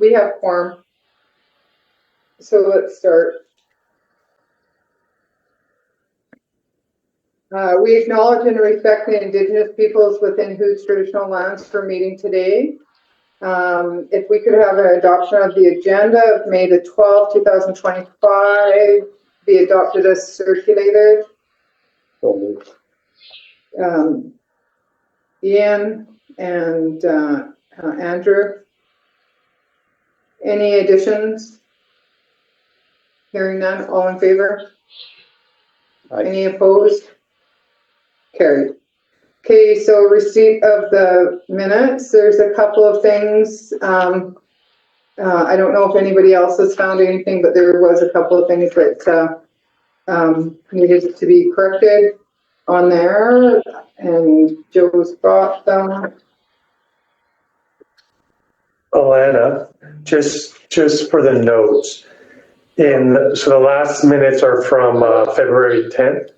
we have quorum. So let's start. We acknowledge and respect the Indigenous peoples within whose traditional lands for meeting today. If we could have an adoption of the agenda of May the 12th, 2025, be adopted as circulated. Ian and Andrew, any additions? Hearing none, all in favor? Aye. Any opposed? Carried. Okay, so receipt of the minutes. There's a couple of things. I don't know if anybody else has found anything, but there was a couple of things that needed to be corrected on there, and Joe's brought them. Alana, just for the notes, so the last minutes are from February 10th,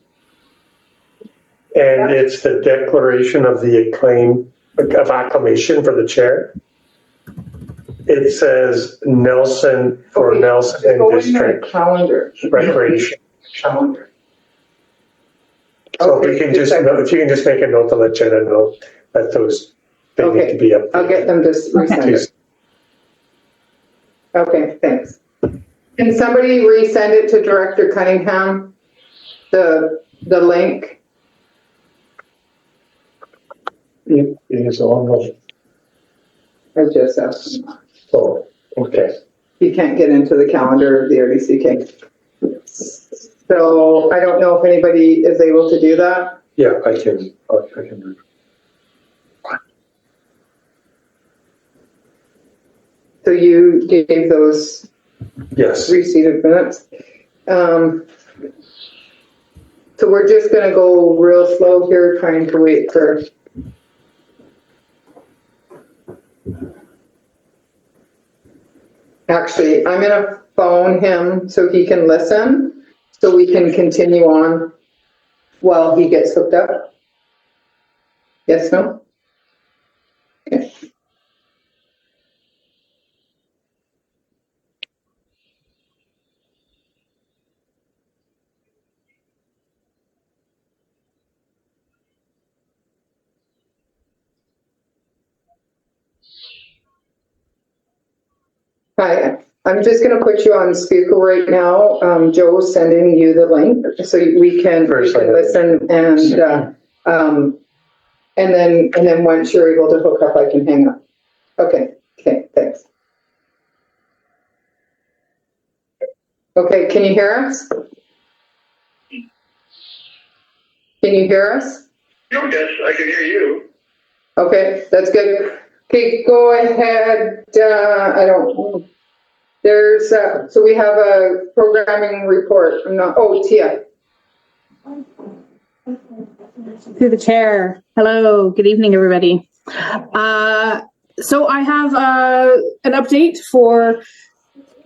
and it's the declaration of the acclamation for the chair. It says Nelson for okay, Nelson and District calendar Recreation calendar. So okay, if you can just make a note to let Jenna know that those they need to be up. I'll get them to resend it. Okay, thanks. Can somebody resend it to Director Cunningham? The link. It is on the. I just asked him. Oh, okay. He can't get into the calendar of the RDCK. So I don't know if anybody is able to do that. Yeah, I can do it. So you gave those receipted minutes. So we're just going to go real slow here, trying to wait for. Actually, I'm going to phone him so he can listen, so we can continue on while he gets hooked up. Yes, no? Okay. Hi, I'm just going to put you on speaker right now. Joe's sending you the link so we can listen, and then once you're able to hook up, I can hang up. Okay, thanks. Okay, can you hear us? Can you hear us? Yes, I can hear you. Okay, that's good. Okay, go ahead. I don't. There's so we have a programming report. Tia. Through the chair. Hello, good evening, everybody. So I have an update for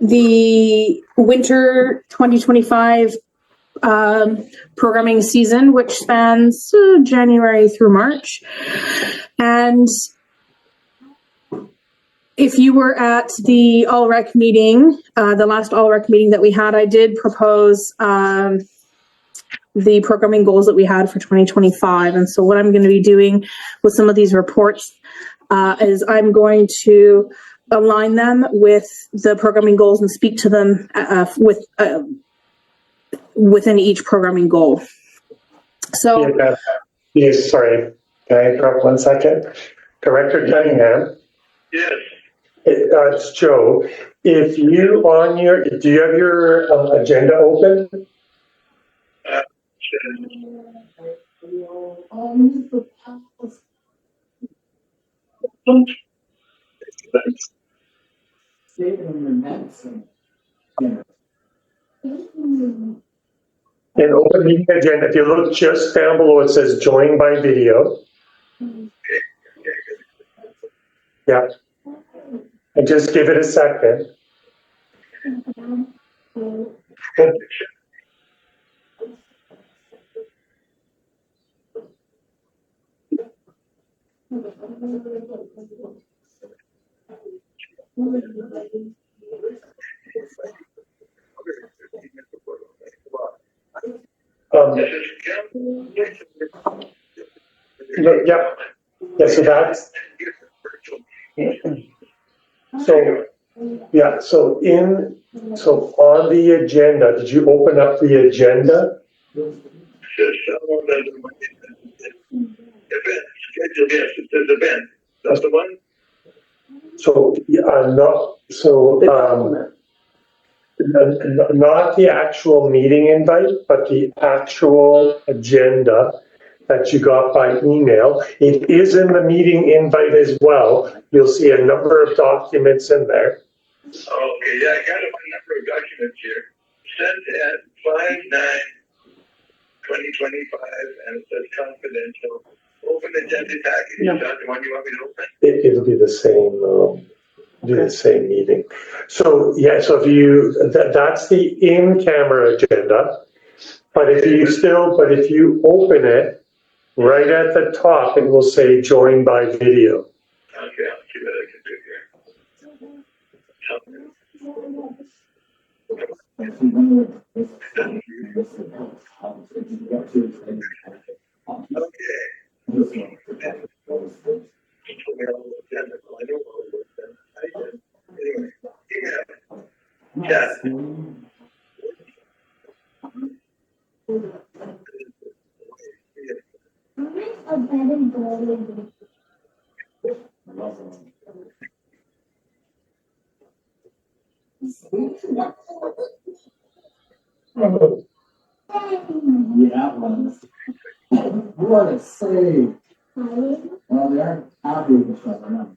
the winter 2025 programming season, which spans January through March. And if you were at the All Rec meeting, the last All Rec meeting that we had, I did propose the programming goals that we had for 2025. And so what I'm going to be doing with some of these reports is I'm going to align them with the programming goals and speak to them within each programming goal. So, yes, sorry, can I interrupt 1 second? Director Cunningham. Yes. It's Joe. If you do you have your agenda open? In open meeting agenda, if you look just down below, it says join by video. Yeah. And just give it a second. This is Kim. Yeah, yeah, so that's, so, yeah, so so on the agenda, did you open up the agenda? Says someone doesn't want event, scheduled, yes, it says event. That's the one? So, no, so, not the actual meeting invite, but the actual agenda that you got by email. It is in the meeting invite as well. You'll see a number of documents in there. Oh, okay, yeah, I got a number of documents here. Sent at 5/9/2025, and it says confidential. Open agenda package, No. is that the one you want me to open? It'll be the same, the same meeting. So, yeah, so if you, that's the in-camera agenda. But if you open it, right at the top, it will say join by video. Okay, I'll see what I can do here. Okay. I know what it was then. I did. Anyway, yeah. Yeah. You want to say, well, they aren't happy with each other now.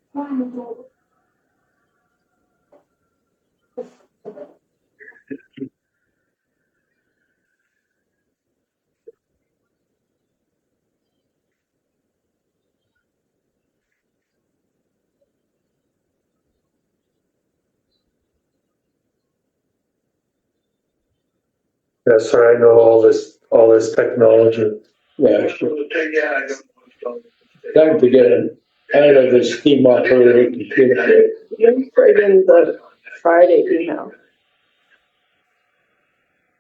Yeah, sorry, I know all this technology. Yeah, Yeah, I don't know what's going on. time to get out of the steam operated computer. Link right in the Friday email.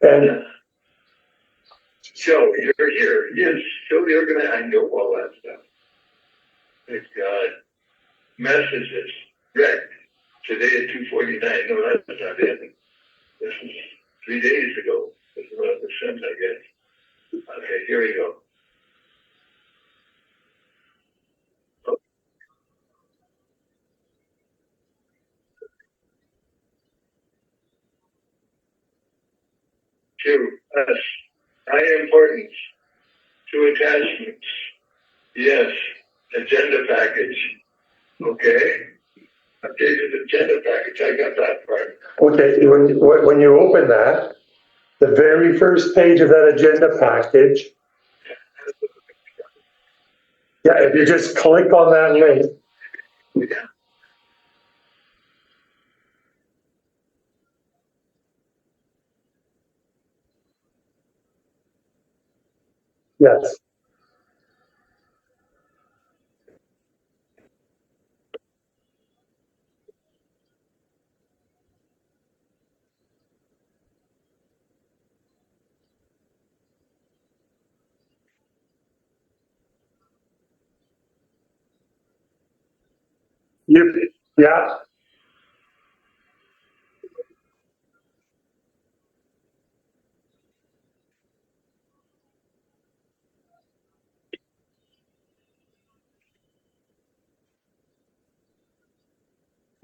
And So you're here, yes, so you're gonna, I know all that stuff. Thank God. Messages, Rec, today at 2:49, no, that's not it. This is 3 days ago, this is what it was sent, I guess. Okay, here we go. Two, us, high importance, two attachments, yes, agenda package, okay? Updated agenda package, I got that part. okay, when you open that, the very first page of that agenda package, yeah, if you just click on that link, Yeah. yes.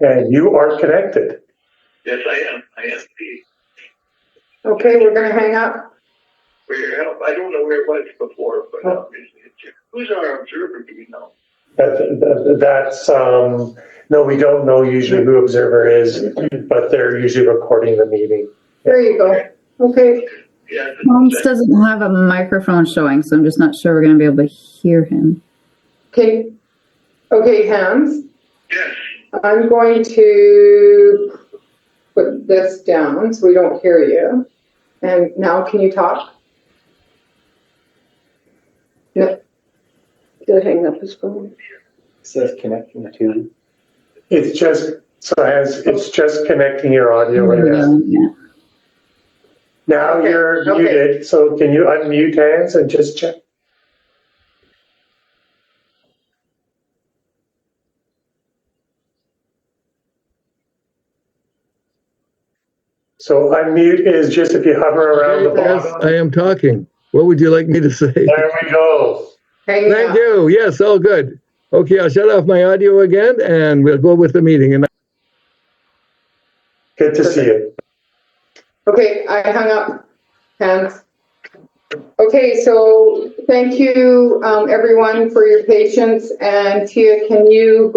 Yeah, and you are connected. Yes, I am, Pete. Okay, we're gonna hang up. For your help, I don't know where it was before, but obviously it's you. Who's our observer, do we know? That's, no, we don't know usually who observer is, but they're usually recording the meeting. There you go. Okay, Yeah. Holmes doesn't have a microphone showing, so I'm just not sure we're gonna be able to hear him. okay, Hans, Yes, I'm going to put this down so we don't hear you. And now can you talk? No, Did hang up his phone? Says connection to. It's just, So it's just connecting your audio right now. Yeah. Now Okay, you're okay. muted, so can you unmute hands and just check? So unmute is just if you hover around the Yes, bottom. I am talking. What would you like me to say? There we go. Hanging Thank out. you. Yes, all good. Okay, I'll shut off my audio again and we'll go with the meeting. And Good to see you. Okay, I hung up. Hands. Okay, so thank you, everyone, for your patience. And Tia, can you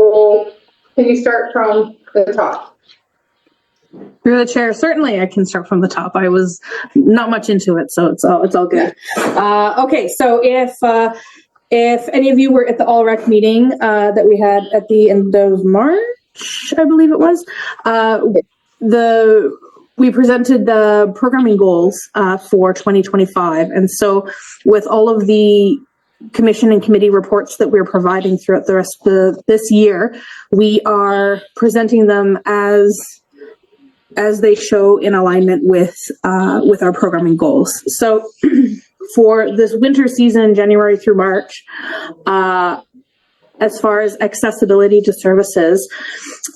start from the top? Through the chair, certainly I can start from the top. I was not much into it, so it's all good. Okay, so if any of you were at the All Rec meeting that we had at the end of March, I believe it was, we presented the programming goals for 2025, and so with all of the commission and committee reports that we're providing throughout the rest of this year, we are presenting them as they show in alignment with our programming goals. So for this winter season, January through March, as far as accessibility to services,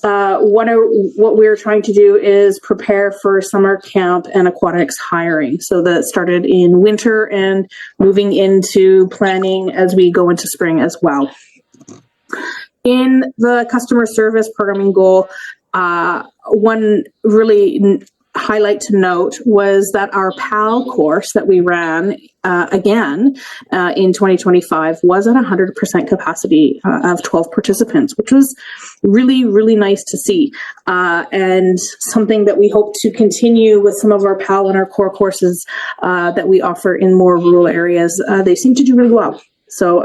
what we're trying to do is prepare for summer camp and aquatics hiring. So that started in winter and moving into planning as we go into spring as well. In the customer service programming goal, one really highlight to note was that our PAL course that we ran again in 2025 was at 100% capacity of 12 participants, which was really, really nice to see. And something that we hope to continue with some of our PAL and our core courses that we offer in more rural areas. They seem to do really well. So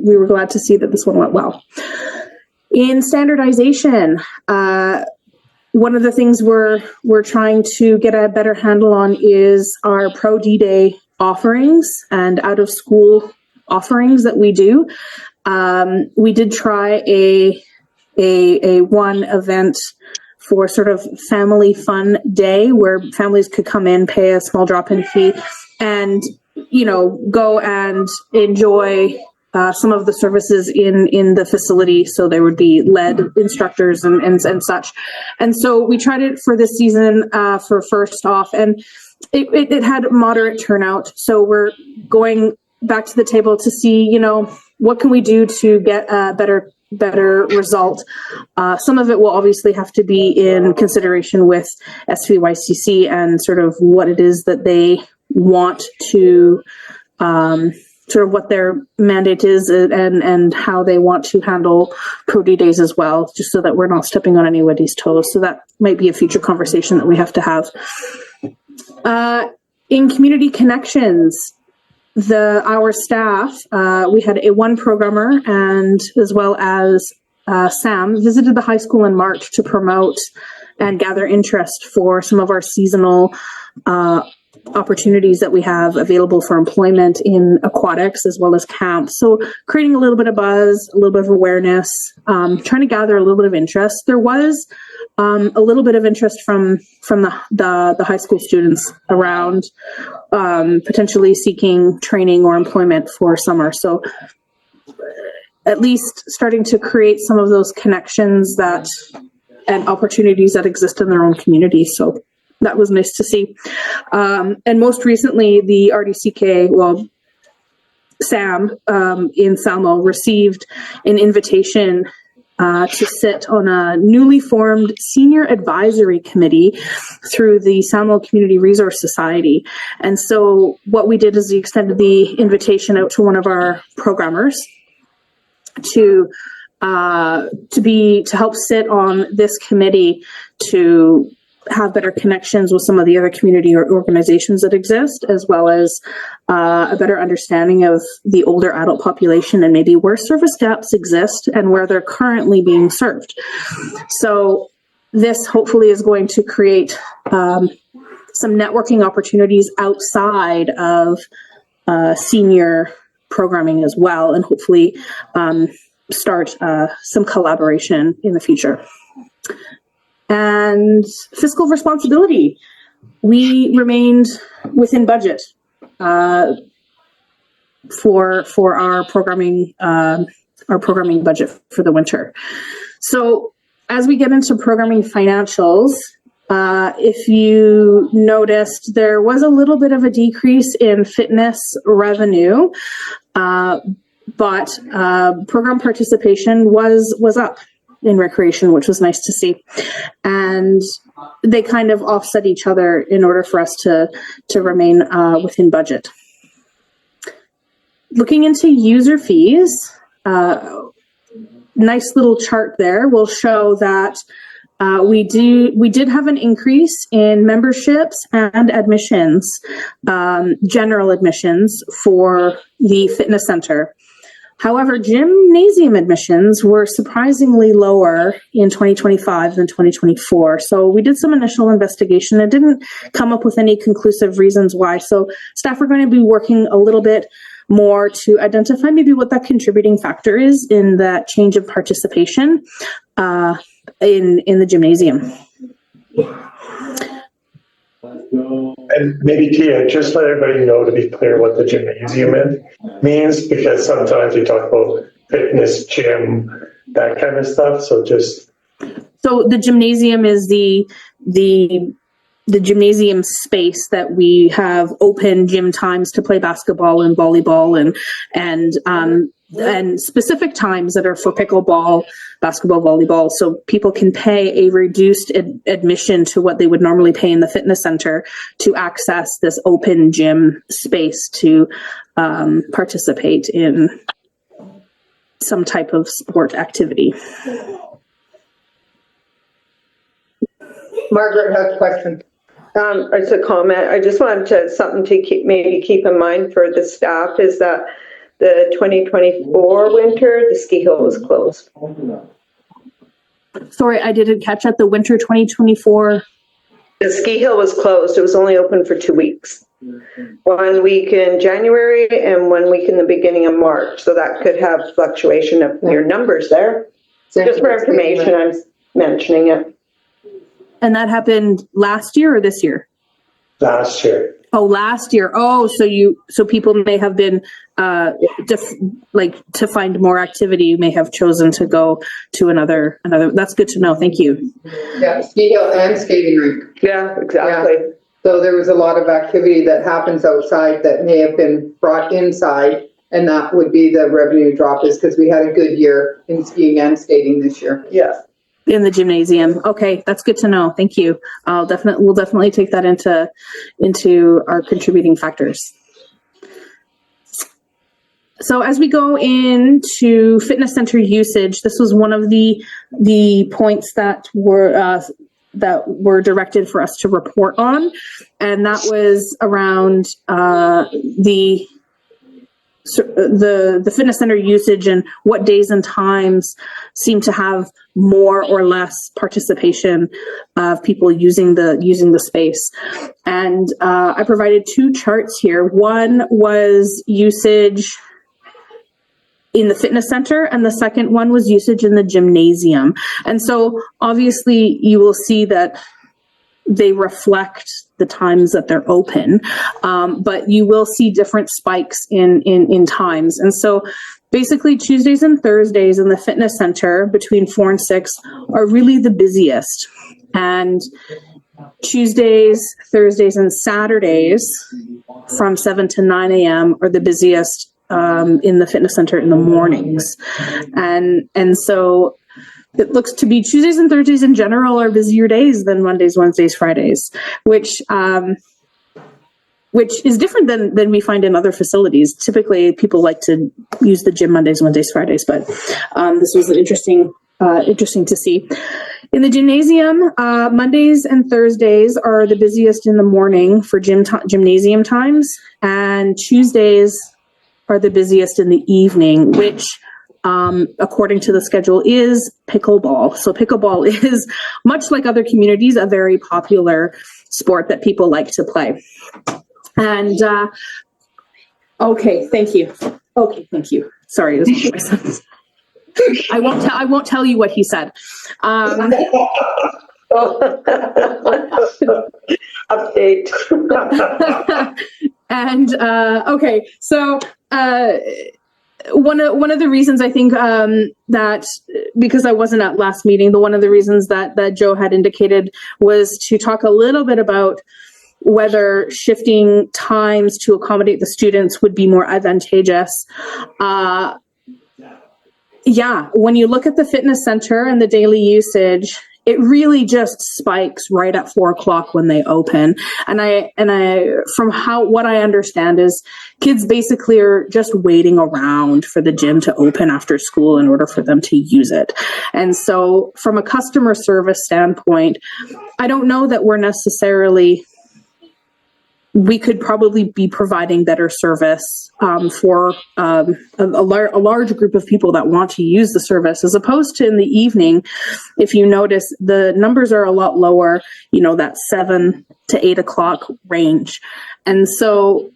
we were glad to see that this one went well. In standardization, one of the things we're trying to get a better handle on is our Pro D-Day offerings and out of school offerings that we do. We did try a one event for sort of family fun day where families could come in, pay a small drop-in fee, and go and enjoy some of the services in the facility. So there would be lead instructors and such. And so we tried it for this season for first off, and it had moderate turnout. So we're going back to the table to see, what can we do to get a better result. Some of it will obviously have to be in consideration with SVYCC and sort of what it is that they want to sort of what their mandate is and how they want to handle Pro D days as well, just so that we're not stepping on anybody's toes. So that might be a future conversation that we have to have. In community connections, our staff, we had one programmer and as well as Sam visited the high school in March to promote and gather interest for some of our seasonal opportunities that we have available for employment in aquatics as well as camp. So creating a little bit of buzz, a little bit of awareness, trying to gather a little bit of interest. There was a little bit of interest from the high school students around potentially seeking training or employment for summer. So at least starting to create some of those connections and opportunities that exist in their own community. So that was nice to see. And most recently, the RDCK, Sam in Salmo received an invitation to sit on a newly formed senior advisory committee through the Salmo Community Resource Society. And so what we did is we extended the invitation out to one of our programmers to help sit on this committee to have better connections with some of the other community organizations that exist, as well as a better understanding of the older adult population and maybe where service gaps exist and where they're currently being served. So this hopefully is going to create some networking opportunities outside of senior programming as well, and hopefully start some collaboration in the future. And fiscal responsibility. We remained within budget for our programming budget for the winter. So as we get into programming financials, if you noticed, there was a little bit of a decrease in fitness revenue, but program participation was up in recreation, which was nice to see. And they kind of offset each other in order for us to remain within budget. Looking into user fees, nice little chart there will show that we did have an increase in memberships and admissions, general admissions for the fitness center. However, gymnasium admissions were surprisingly lower in 2025 than 2024. So we did some initial investigation and didn't come up with any conclusive reasons why. So staff are going to be working a little bit more to identify maybe what that contributing factor is in that change of participation in the gymnasium. And maybe Tia, just let everybody know, to be clear, what the gymnasium means, because sometimes you talk about fitness, gym, that kind of stuff. So the gymnasium is the gymnasium space that we have open gym times to play basketball and volleyball and specific times that are for pickleball, basketball, volleyball. So people can pay a reduced admission to what they would normally pay in the fitness center to access this open gym space to participate in some type of sport activity. Margaret has a question. It's a comment. I just wanted to, something to keep in mind for the staff is that the 2024 winter, the ski hill was closed. Sorry, I didn't catch that. The winter 2024. The ski hill was closed. It was only open for 2 weeks. 1 week in January and 1 week in the beginning of March. So that could have fluctuation of your numbers there. Just for information, I'm mentioning it. And that happened last year or this year? last year. Oh, last year. Oh, so people may have been to find more activity, may have chosen to go to another. That's good to know. Thank you. Yeah, ski hill and skating rink. Yeah, exactly. Yeah. So there was a lot of activity that happens outside that may have been brought inside, and that would be the revenue drop, is because we had a good year in skiing and skating this year. Yeah. In the gymnasium. Okay, that's good to know. Thank you. We'll definitely take that into our contributing factors. So as we go into fitness center usage, this was one of the points that were directed for us to report on, and that was around the fitness center usage and what days and times seem to have more or less participation of people using the space. And I provided two charts here. One was usage in the fitness center, and the second one was usage in the gymnasium. And so obviously you will see that they reflect the times that they're open, but you will see different spikes in times. And so basically Tuesdays and Thursdays in the fitness center between 4 and 6 are really the busiest. And Tuesdays, Thursdays, and Saturdays from 7 to 9 a.m. are the busiest in the fitness center in the mornings. And so it looks to be Tuesdays and Thursdays in general are busier days than Mondays, Wednesdays, Fridays, which is different than we find in other facilities. Typically, people like to use the gym Mondays, Wednesdays, Fridays, but this was interesting to see. In the gymnasium, Mondays and Thursdays are the busiest in the morning for gymnasium times, and Tuesdays are the busiest in the evening, which according to the schedule is pickleball. So pickleball is, much like other communities, a very popular sport that people like to play. And okay, thank you. Okay, thank you. Sorry, this is my son. I won't tell you what he said. Update. And okay, so one of the reasons I think that, because I wasn't at last meeting, one of the reasons that Joe had indicated was to talk a little bit about whether shifting times to accommodate the students would be more advantageous. Yeah, when you look at the fitness center and the daily usage, it really just spikes right at 4 o'clock when they open. And I, from what I understand is kids basically are just waiting around for the gym to open after school in order for them to use it. And so from a customer service standpoint, I don't know that we could probably be providing better service for a large group of people that want to use the service, as opposed to in the evening. If you notice, the numbers are a lot lower, that 7 to 8 o'clock range. And so,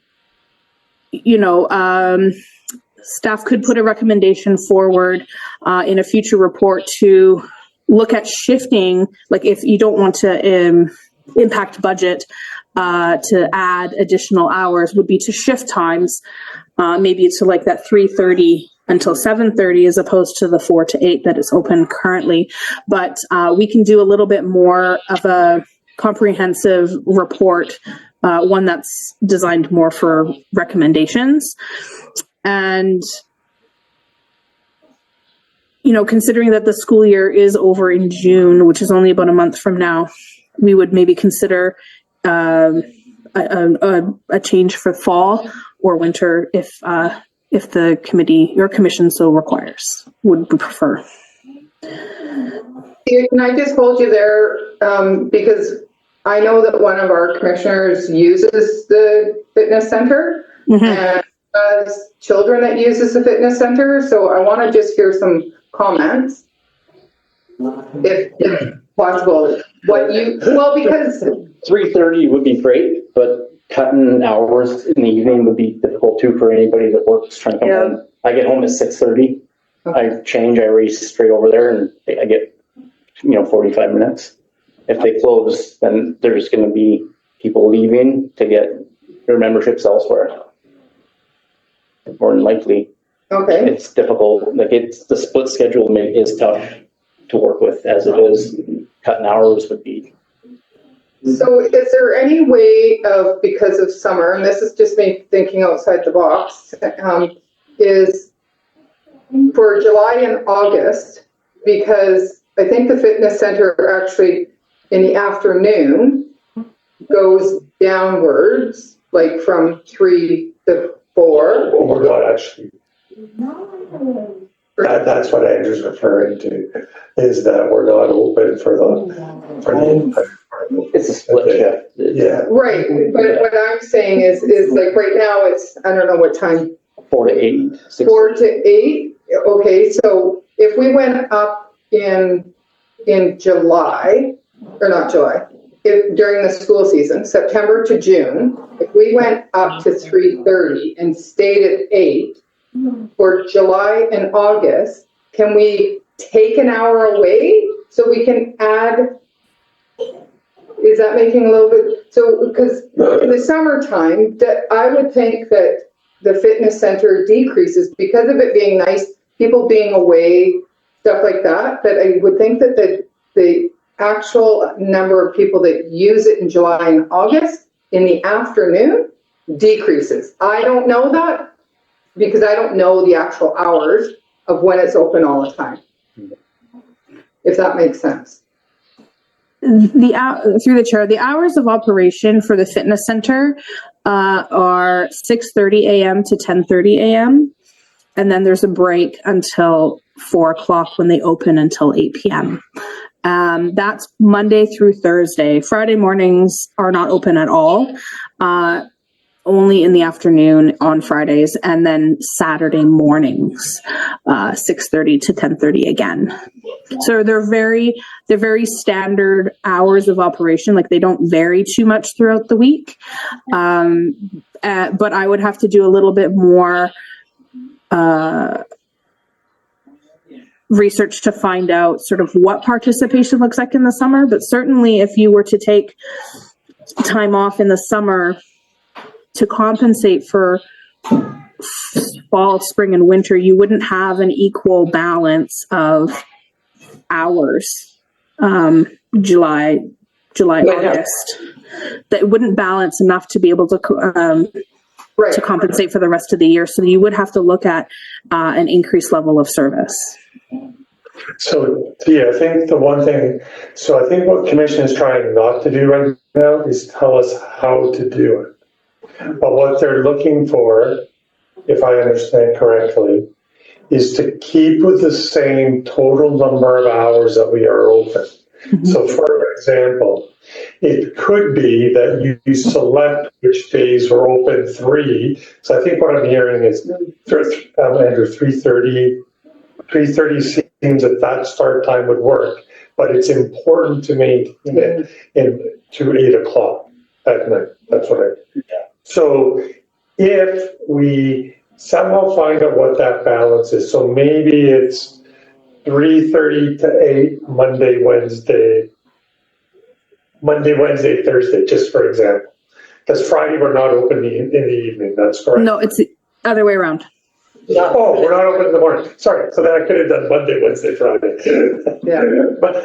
staff could put a recommendation forward in a future report to look at shifting, like if you don't want to impact budget, to add additional hours, would be to shift times, maybe to like that 3:30 until 7:30 as opposed to the 4 to 8 that is open currently. But we can do a little bit more of a comprehensive report, one that's designed more for recommendations. And considering that the school year is over in June, which is only about a month from now, we would maybe consider a change for fall or winter if the committee, your commission so requires, would prefer. Can I just hold you there? Because I know that one of our commissioners uses the fitness center and has children that uses the fitness center. So I want to just hear some comments, if possible. Because 3:30 would be great, but cutting hours in the evening would be difficult too for anybody that works trying to come home. I get home at 6:30. I change, I race straight over there, and I get 45 minutes. If they close, then there's going to be people leaving to get their memberships elsewhere. More than likely. Okay. It's difficult. The split schedule is tough to work with as it is. Cutting hours would be. So is there any way of, because of summer, and this is just me thinking outside the box, is for July and August, because I think the fitness center actually in the afternoon goes downwards, like from 3 to 4. Oh my God, actually. That's what Andrew's referring to, is that we're not open for the it's a split shift. Yeah. Right, but what I'm saying is like right now it's, I don't know what time. 4 to 8. 4 to 8. Okay, so if we went up in July, or not July, during the school season, September to June, if we went up to 3:30 and stayed at 8 for July and August, can we take an hour away so we can add? Is that making a little bit, so, because in the summertime, that I would think that the fitness center decreases because of it being nice, people being away, stuff like that, that I would think that the actual number of people that use it in July and August in the afternoon decreases. I don't know that because I don't know the actual hours of when it's open all the time, if that makes sense. Through the chair, the hours of operation for the fitness center are 6:30 a.m. to 10:30 a.m. And then there's a break until 4 o'clock when they open until 8 p.m. That's Monday through Thursday. Friday mornings are not open at all. Only in the afternoon on Fridays, and then Saturday mornings, 6:30 to 10:30 again. So they're very standard hours of operation. Like they don't vary too much throughout the week. But I would have to do a little bit more research to find out sort of what participation looks like in the summer, but certainly if you were to take time off in the summer to compensate for fall, spring, and winter, you wouldn't have an equal balance of hours. July, August, that wouldn't balance enough to be able to compensate for the rest of the year. So you would have to look at an increased level of service. So, yeah, I think the one thing, so I think what Commission is trying not to do right now is tell us how to do it. But what they're looking for, if I understand correctly, is to keep with the same total number of hours that we are open. Mm-hmm. So for example, it could be that you select which days we're open 3. So I think what I'm hearing is, Andrew, 3:30 seems that start time would work, but it's important to maintain it to 8 o'clock at night. That's what So if we somehow find out what that balance is, so maybe it's 3:30 to 8, Monday, Wednesday, Thursday, just for example. Because Friday we're not open in the evening, that's correct? No, it's the other way around. Oh, we're not open in the morning. Sorry, so then I could have done Monday, Wednesday, Friday. Yeah. but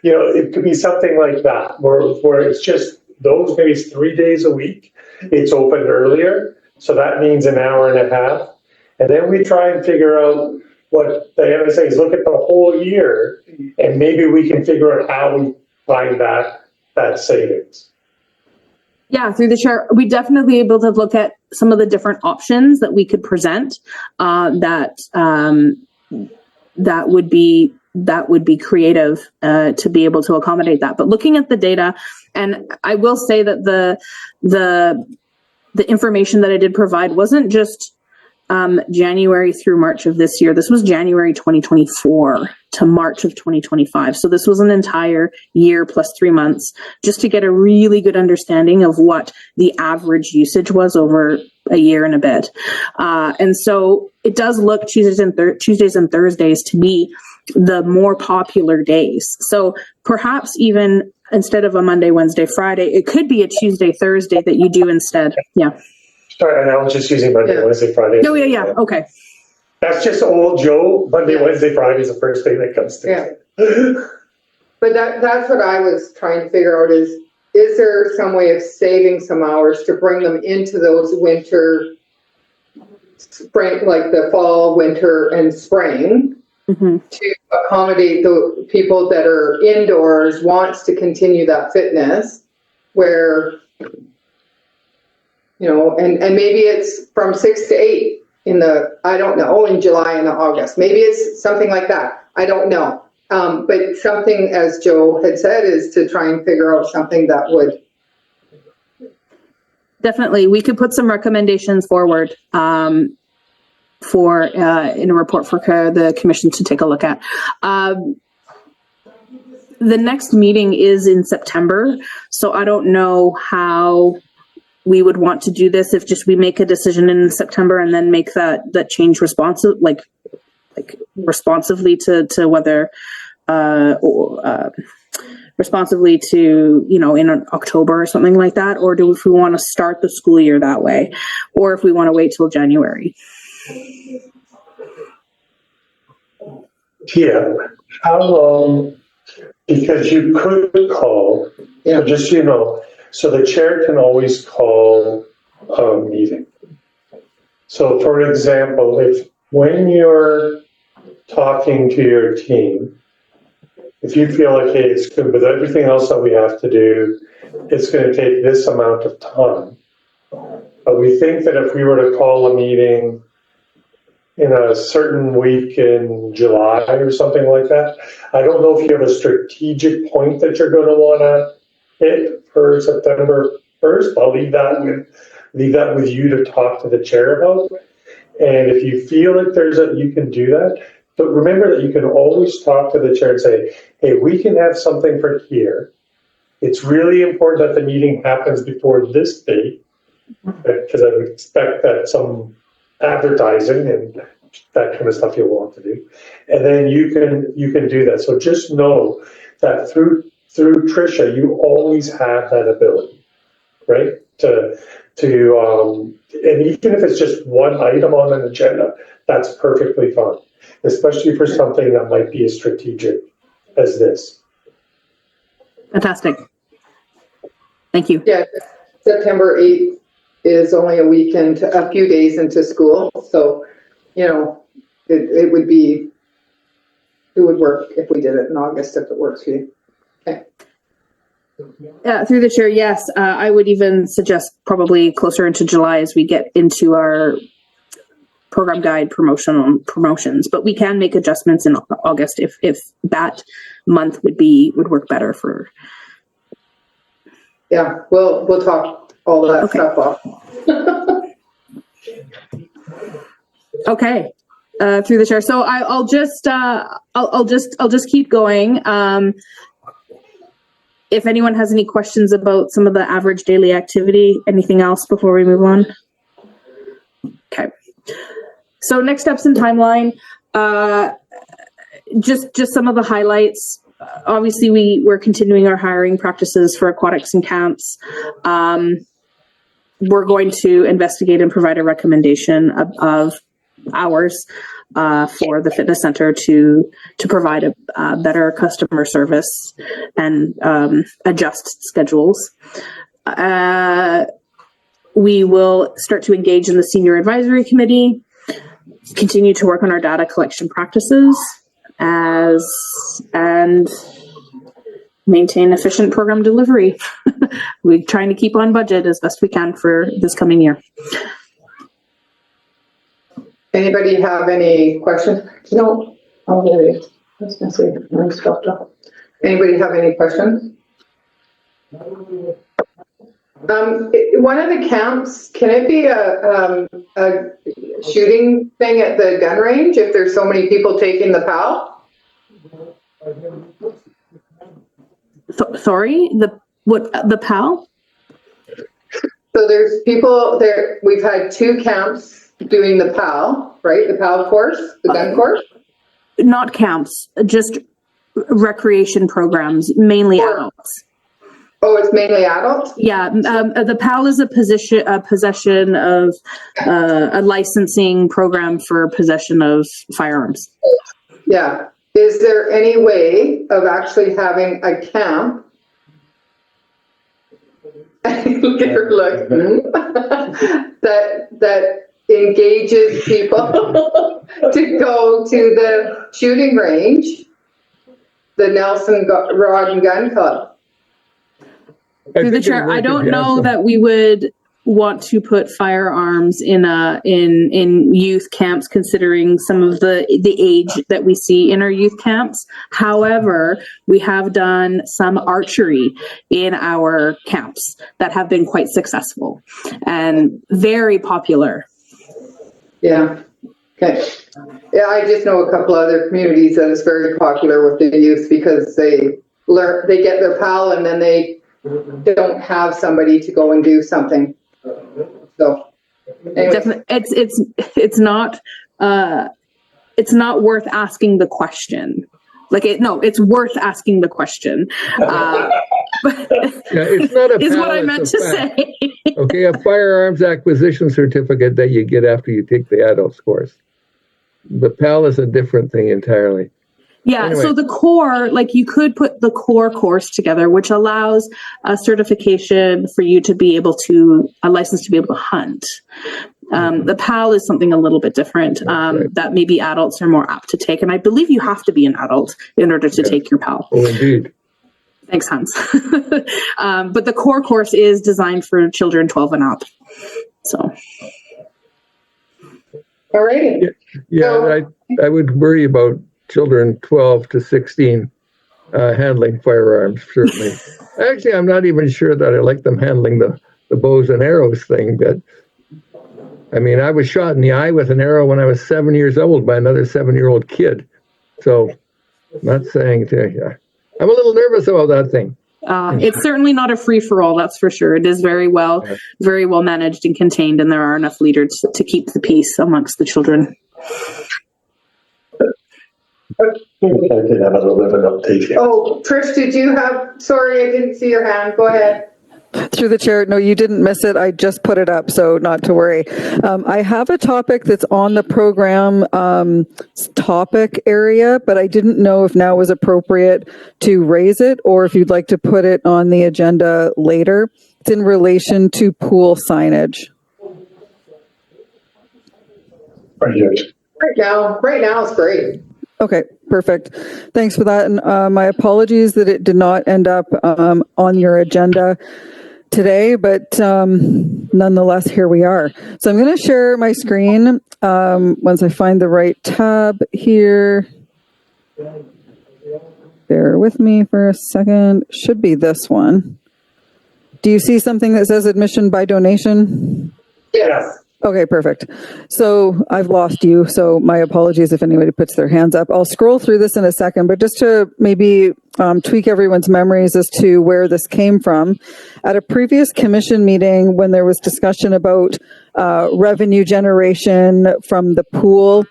it could be something like that, where it's just those maybe 3 days a week. It's open earlier, so that means an hour and a half. And then we try and figure out what the MSA is, look at the whole year, and maybe we can figure out how we find that savings. Yeah, through the chair, we definitely able to look at some of the different options that we could present that would be creative to be able to accommodate that. But looking at the data, and I will say that the information that I did provide wasn't just January through March of this year. This was January 2024 to March of 2025. So this was an entire year plus 3 months, just to get a really good understanding of what the average usage was over a year and a bit. And so it does look Tuesdays and Thursdays to be the more popular days. So perhaps even instead of a Monday, Wednesday, Friday, it could be a Tuesday, Thursday that you do instead. Yeah. Sorry, and I was just using Monday, Wednesday, Friday. Oh, yeah. Okay. That's just old Joe. Monday, Wednesday, Friday is the first thing that comes to me. But that's what I was trying to figure out is there some way of saving some hours to bring them into those winter, spring, like the fall, winter, and spring, to accommodate the people that are indoors, wants to continue that fitness, where, and maybe it's from 6 to 8 in July and August. Maybe it's something like that. I don't know. But something, as Joe had said, is to try and figure out something that would. Definitely. We could put some recommendations forward in a report for the commission to take a look at. The next meeting is in September, so I don't know how we would want to do this if just we make a decision in September and then make that change responsively to whether responsively to in October or something like that, or if we want to start the school year that way, or if we want to wait till January. Yeah, how long? Because you could call. So just so the chair can always call a meeting. So for example, when you're talking to your team, if you feel like, hey, it's good, with everything else that we have to do, it's going to take this amount of time. But we think that if we were to call a meeting in a certain week in July or something like that, I don't know if you have a strategic point that you're going to want to hit for September 1st. I'll leave that with you to talk to the chair about. And if you feel like you can do that, but remember that you can always talk to the chair and say, hey, we can have something for here. It's really important that the meeting happens before this date, because I would expect that some advertising and that kind of stuff you'll want to do. And then you can do that. So just know that through Tricia, you always have that ability, right? And even if it's just one item on an agenda, that's perfectly fine, especially for something that might be as strategic as this. Fantastic. Thank you. Yeah, September 8th is only a few days into school. So, it would work if we did it in August, if it works for you. Okay. Through the chair, yes. I would even suggest probably closer into July as we get into our program guide promotions, but we can make adjustments in August if that month would work better for. Yeah, we'll talk all that stuff off. Okay. Through the chair. So I'll just keep going. If anyone has any questions about some of the average daily activity, anything else before we move on? Okay. So next steps in timeline, just some of the highlights. Obviously, we're continuing our hiring practices for aquatics and camps. We're going to investigate and provide a recommendation of hours for the fitness center to provide a better customer service and adjust schedules. We will start to engage in the senior advisory committee, continue to work on our data collection practices and maintain efficient program delivery. We're trying to keep on budget as best we can for this coming year. Anybody have any questions? No. Oh, there it is. I was gonna say, I'm stuffed up. Anybody have any questions? One of the camps, can it be a shooting thing at the gun range if there's so many people taking the PAL? Sorry, the PAL? So there's people there. We've had 2 camps doing the PAL, right? The PAL course, the gun course. Not camps, just recreation programs, mainly adults. Oh, it's mainly adults? Yeah, the PAL is a possession of a licensing program for possession of firearms. Yeah. Is there any way of actually having a camp? Look at her look. that engages people to go to the shooting range, the Nelson Rod and Gun Club. Through the chair, I don't know that we would want to put firearms in youth camps, considering some of the age that we see in our youth camps. However, we have done some archery in our camps that have been quite successful and very popular. Yeah. Okay. Yeah, I just know a couple other communities that is very popular with the youth because they get their PAL and then they don't have somebody to go and do something. So anyway. Definitely, it's not worth asking the question. It's worth asking the question. It's not a is PAL, what I meant to say. Okay, a firearms acquisition certificate that you get after you take the adults course. The PAL is a different thing entirely. Yeah, anyway. So the core, you could put the core course together, which allows a certification for you to be able to, a license to be able to hunt. The PAL is something a little bit different that maybe adults are more apt to take. And I believe you have to be an adult in order to take your PAL. Oh, indeed. Thanks, Hans. But the core course is designed for children 12 and up. So. All righty. Yeah, I would worry about children 12 to 16 handling firearms, certainly. Actually, I'm not even sure that I like them handling the bows and arrows thing, but I mean, I was shot in the eye with an arrow when I was 7 years old by another 7-year-old kid. So I'm not saying I'm a little nervous about that thing. It's certainly not a free-for-all, that's for sure. It is very well managed and contained, and there are enough leaders to keep the peace amongst the children. I did have a little bit of an update here. Oh, Trish, did you have, sorry, I didn't see your hand. Go ahead. Through the chair, no, you didn't miss it. I just put it up, so not to worry. I have a topic that's on the program topic area, but I didn't know if now was appropriate to raise it or if you'd like to put it on the agenda later. It's in relation to pool signage. Right now is great. Okay, perfect. Thanks for that. And my apologies that it did not end up on your agenda today, but nonetheless, here we are. So I'm going to share my screen once I find the right tab here. Bear with me for a second. Should be this one. Do you see something that says admission by donation? Yes. Okay, perfect. So I've lost you, so my apologies if anybody puts their hands up. I'll scroll through this in a second, but just to maybe tweak everyone's memories as to where this came from. At a previous commission meeting, when there was discussion about revenue generation from the pool,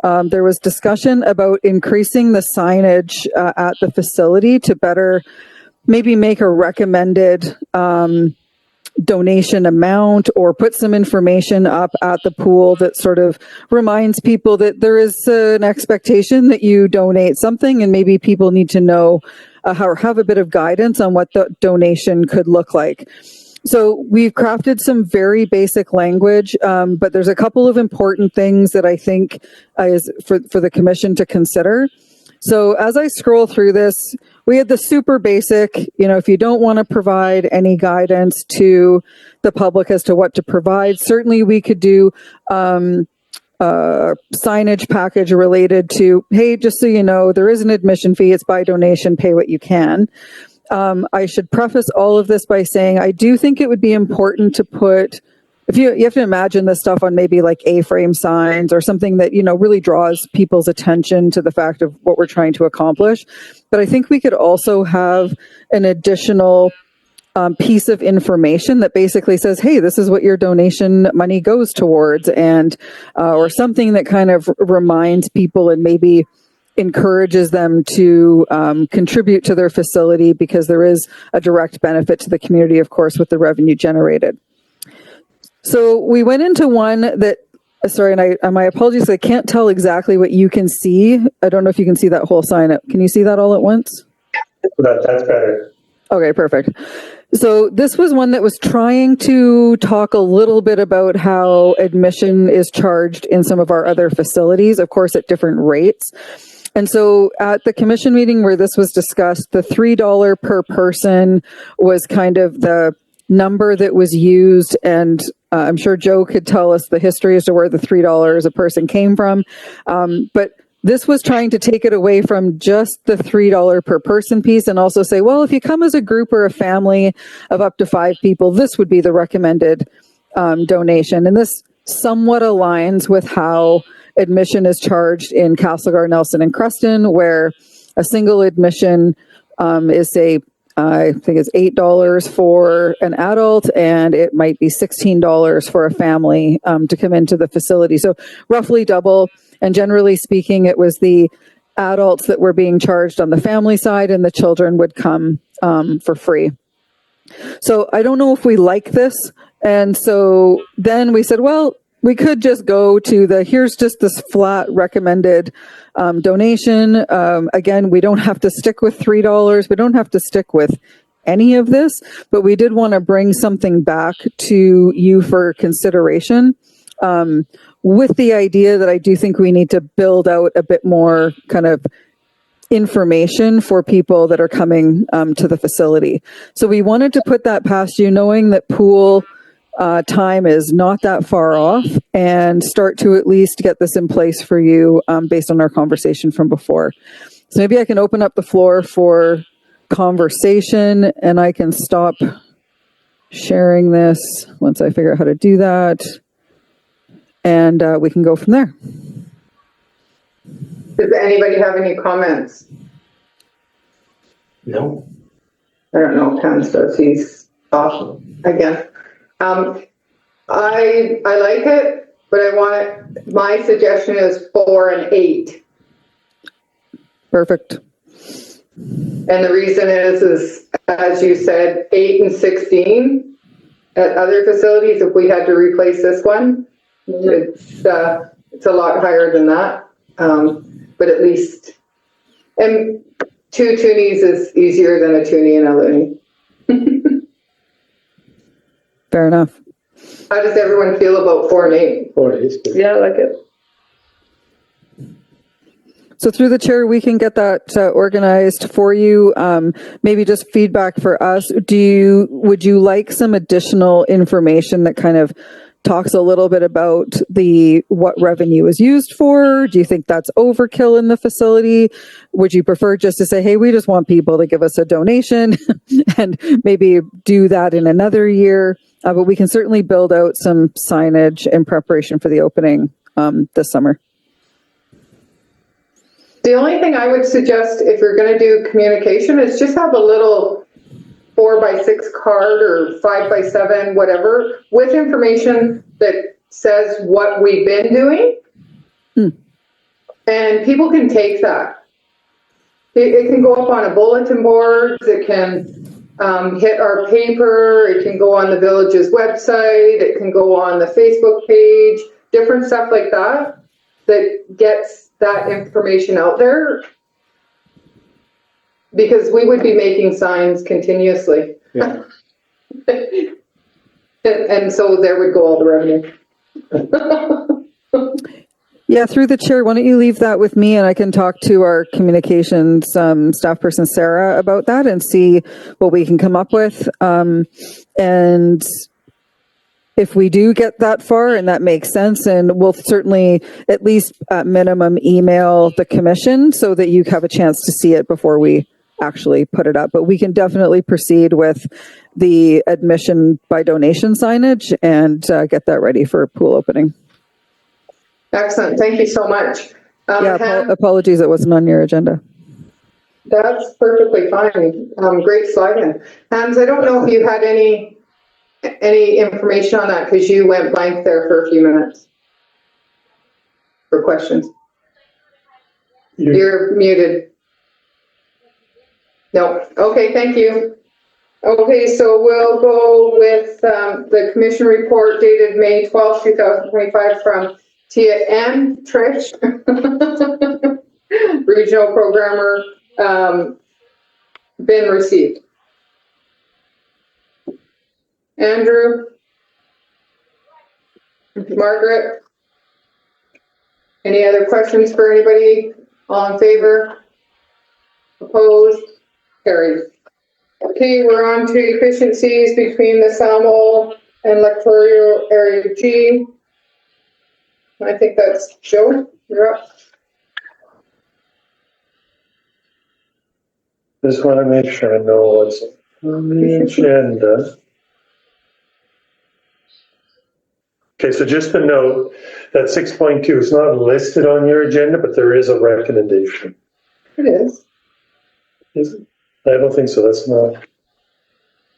there was discussion about increasing the signage at the facility to better maybe make a recommended donation amount or put some information up at the pool that sort of reminds people that there is an expectation that you donate something, and maybe people need to know or have a bit of guidance on what the donation could look like. So we've crafted some very basic language, but there's a couple of important things that I think is for the commission to consider. So as I scroll through this, we had the super basic, if you don't want to provide any guidance to the public as to what to provide, certainly we could do signage package related to, hey, just so you know, there is an admission fee, it's by donation, pay what you can. I should preface all of this by saying I do think it would be important to put, if you have to imagine this stuff on maybe like A-frame signs or something that, really draws people's attention to the fact of what we're trying to accomplish. But I think we could also have an additional piece of information that basically says, hey, this is what your donation money goes towards, and or something that kind of reminds people and maybe encourages them to contribute to their facility, because there is a direct benefit to the community, of course, with the revenue generated. So we went into one that, sorry, and my apologies, I can't tell exactly what you can see. I don't know if you can see that whole sign up. Can you see that all at once? That's better. Okay, perfect. So this was one that was trying to talk a little bit about how admission is charged in some of our other facilities, of course, at different rates. And so at the commission meeting where this was discussed, the $3 per person was kind of the number that was used, and I'm sure Joe could tell us the history as to where the $3 a person came from. But this was trying to take it away from just the $3 per person piece and also say, well, if you come as a group or a family of up to 5 people, this would be the recommended donation. And this somewhat aligns with how admission is charged in Castlegar, Nelson, and Creston, where a single admission is, say, I think it's $8 for an adult, and it might be $16 for a family to come into the facility. So roughly double. And generally speaking, it was the adults that were being charged on the family side, and the children would come for free. So I don't know if we like this. And so then we said, well, we could just go to here's just this flat recommended donation. Again, we don't have to stick with $3. We don't have to stick with any of this, but we did want to bring something back to you for consideration, with the idea that I do think we need to build out a bit more kind of information for people that are coming to the facility. So we wanted to put that past you, knowing that pool time is not that far off, and start to at least get this in place for you based on our conversation from before. So maybe I can open up the floor for conversation, and I can stop sharing this once I figure out how to do that, and we can go from there. Does anybody have any comments? No. I don't know if Hans does. He's off again. I like it, but my suggestion is 4 and 8. Perfect. And the reason is as you said, 8 and 16 at other facilities, if we had to replace this one, it's a lot higher than that. But at least, and 2 toonies is easier than a toonie and a loony. Fair enough. How does everyone feel about 4 and 8? 4 is good. Yeah, I like it. So through the chair, we can get that organized for you. Maybe just feedback for us. Would you like some additional information that kind of talks a little bit about what revenue is used for? Do you think that's overkill in the facility? Would you prefer just to say, hey, we just want people to give us a donation and maybe do that in another year? But we can certainly build out some signage in preparation for the opening this summer. The only thing I would suggest if you're going to do communication is just have a little 4x6 card or 5x7, whatever, with information that says what we've been doing. And people can take that. It can go up on a bulletin board, it can hit our paper, it can go on the village's website, it can go on the Facebook page, different stuff like that, that gets that information out there, because we would be making signs continuously. Yeah. and so there would go all the revenue. Yeah, through the chair, why don't you leave that with me and I can talk to our communications staff person, Sarah, about that and see what we can come up with. And if we do get that far and that makes sense, and we'll certainly at least at minimum email the commission so that you have a chance to see it before we actually put it up. But we can definitely proceed with the admission by donation signage and get that ready for pool opening. Excellent. Thank you so much. Apologies it wasn't on your agenda. That's perfectly fine. Great slide-in. Hans, I don't know if you had any information on that because you went blank there for a few minutes for questions. You're muted. No. Okay, thank you. Okay, so we'll go with the commission report dated May 12, 2025 from Tia and Trish, regional programmer, been received. Andrew? Margaret? Any other questions for anybody? All in favor? Opposed? Carried. Okay, we're on to efficiencies between the Salmo and electoral area G. I think that's Joe. You're up. Just want to make sure I know what's on the agenda. Okay, so just a note that 6.2 is not listed on your agenda, but there is a recommendation. It is. Is it? I don't think so. That's not. It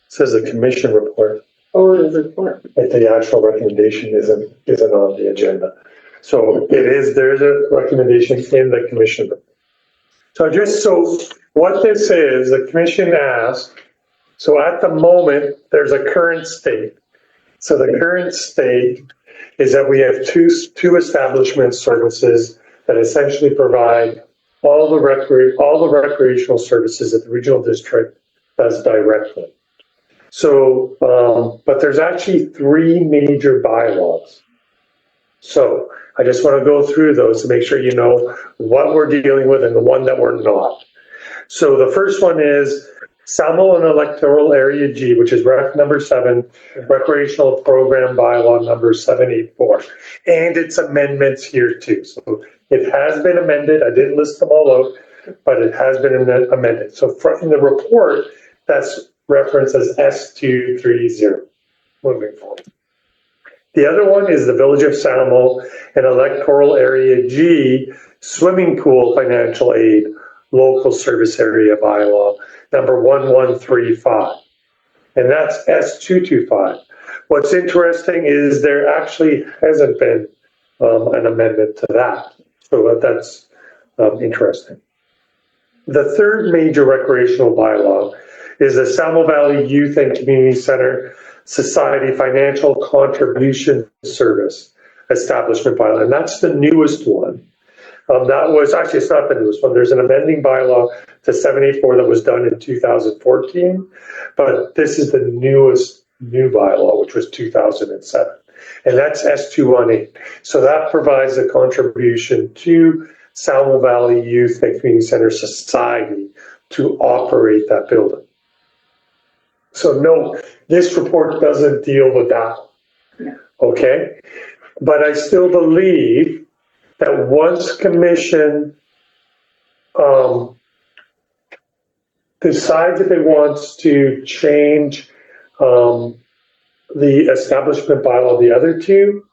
says the commission report. Oh, it is a report. But the actual recommendation isn't on the agenda. So there's a recommendation in the commission report. So what this is, the commission asked, so at the moment, there's a current state. So the current state is that we have two establishment services that essentially provide all the recreational services that the regional district does directly. So, but there's actually 3 major bylaws. So I just want to go through those to make sure you know what we're dealing with and the one that we're not. So the first one is Salmo and Electoral Area G, which is Rec number 7, Recreational Program Bylaw number 784. And its amendments here too. So it has been amended. I didn't list them all out, but it has been amended. So in the report, that's referenced as S230 moving forward. The other one is the Village of Salmo and Electoral Area G Swimming Pool Financial Aid Local Service Area Bylaw number 1135. And that's S225. What's interesting is there actually hasn't been an amendment to that. So that's interesting. the third major recreational bylaw is the Salmo Valley Youth and Community Center Society Financial Contribution Service Establishment Bylaw, and that's the newest one. That was, actually, it's not the newest one. There's an amending bylaw to 784 that was done in 2014, but this is the newest new bylaw, which was 2007. And that's S218. So that provides a contribution to Salmo Valley Youth and Community Center Society to operate that building. So no, this report doesn't deal with that. Okay? But I still believe that once commission decides if it wants to change the establishment bylaw, the other two,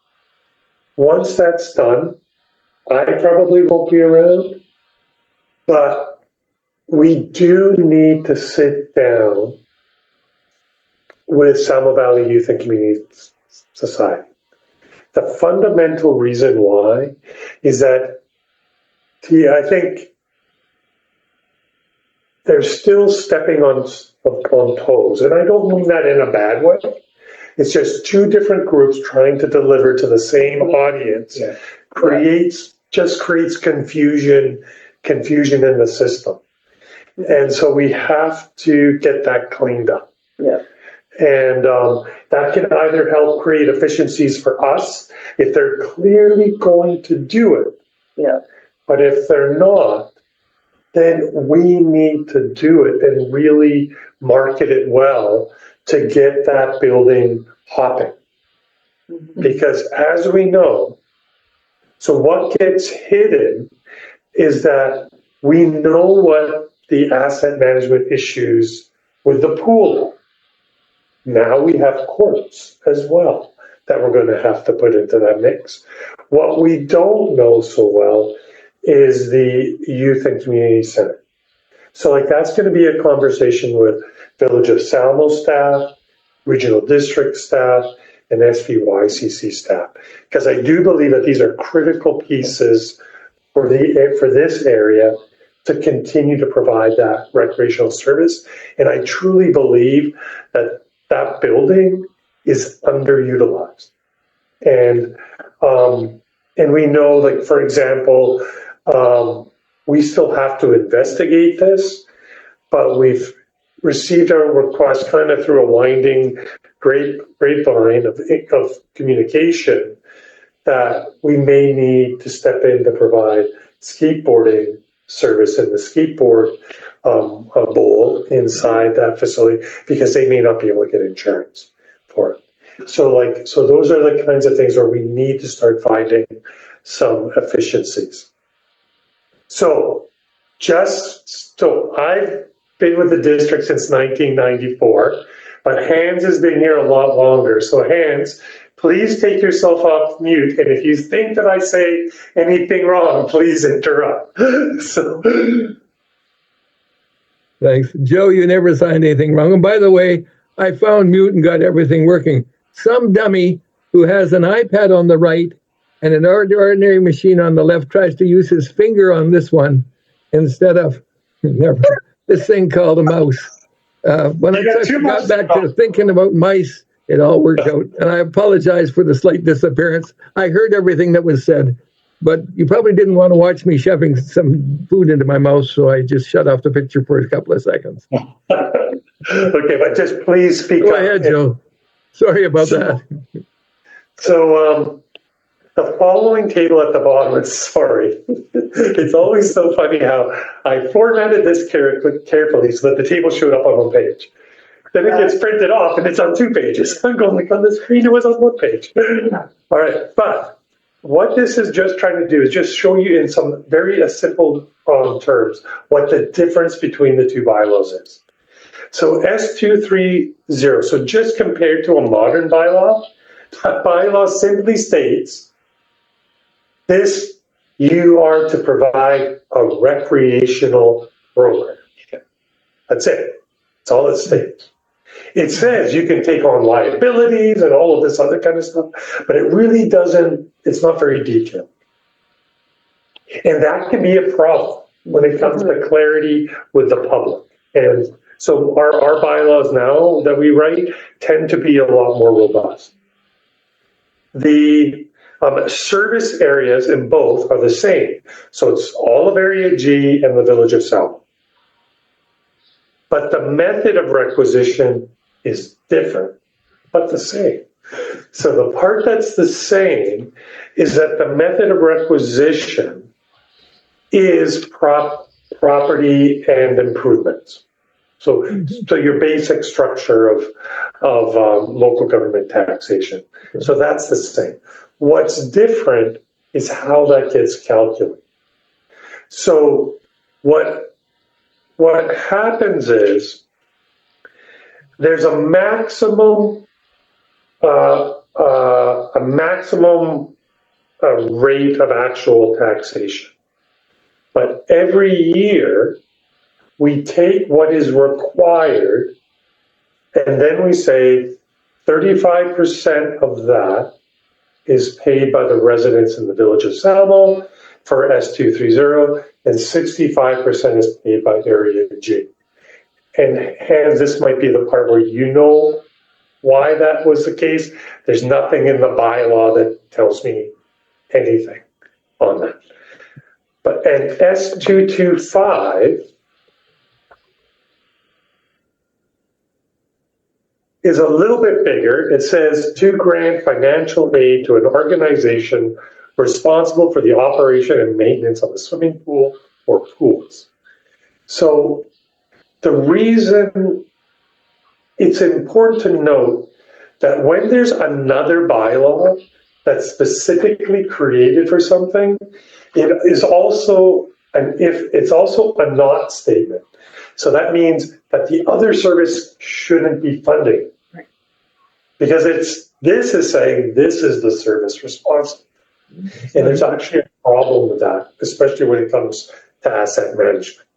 once that's done, I probably won't be around, but we do need to sit down with Salmo Valley Youth and Community Society. The fundamental reason why is that I think they're still stepping on toes, and I don't mean that in a bad way. It's just two different groups trying to deliver to the same audience. Creates confusion in the system, and so we have to get that cleaned up. Yeah. And that can either help create efficiencies for us if they're clearly going to do it. Yeah. But if they're not, then we need to do it and really market it well to get that building hopping. Because as we know, so what gets hidden is that we know what the asset management issues with the pool are. Now we have courts as well that we're going to have to put into that mix. What we don't know so well is the youth and community center. So like that's going to be a conversation with Village of Salmo staff, regional district staff, and SVYCC staff. Because I do believe that these are critical pieces for this area to continue to provide that recreational service. And I truly believe that that building is underutilized. And we know, like, for example, we still have to investigate this, but we've received our request kind of through a winding grapevine of communication that we may need to step in to provide skateboarding service in the skateboard bowl inside that facility, because they may not be able to get insurance for it. So those are the kinds of things where we need to start finding some efficiencies. So I've been with the district since 1994, but Hans has been here a lot longer. So Hans, please take yourself off mute. And if you think that I say anything wrong, please interrupt. Thanks. Joe, you never signed anything wrong. And by the way, I found mute and got everything working. Some dummy who has an iPad on the right and an ordinary machine on the left tries to use his finger on this one instead of this thing called a mouse. When I got back to thinking about mice, it all worked out. And I apologize for the slight disappearance. I heard everything that was said, but you probably didn't want to watch me shoving some food into my mouth, so I just shut off the picture for a couple of seconds. Okay, but just please speak up. Go ahead, Joe. Sorry about that. So the following table at the bottom is sorry. It's always so funny how I formatted this carefully so that the table showed up on one page. Then it gets printed off and it's on 2 pages. I'm going, like, on the screen it was on 1 page. All right, but what this is just trying to do is just show you in some very simple terms what the difference between the two bylaws is. So S230, so just compared to a modern bylaw, that bylaw simply states this: you are to provide a recreational program. That's it. That's all it states. It says you can take on liabilities and all of this other kind of stuff, but it really doesn't, it's not very detailed. And that can be a problem. when it comes to clarity with the public. And so our bylaws now that we write tend to be a lot more robust. The service areas in both are the same. So it's all of Area G and the Village of Salmo. But the method of requisition is different, but the same. So the part that's the same is that the method of requisition is property and improvements. So your basic structure of local government taxation. So that's the same. What's different is how that gets calculated. So what happens is there's a maximum rate of actual taxation. But every year, we take what is required, and then we say 35% of that is paid by the residents in the Village of Salmo for S230, and 65% is paid by Area G. And this might be the part where you know why that was the case. There's nothing in the bylaw that tells me anything on that. And S225 is a little bit bigger. It says to grant financial aid to an organization responsible for the operation and maintenance of a swimming pool or pools. So the reason it's important to note that when there's another bylaw that's specifically created for something, it is also it's also a not statement. So that means that the other service shouldn't be funding. Right. Because this is saying this is the service responsible. And there's actually a problem with that, especially when it comes to asset management.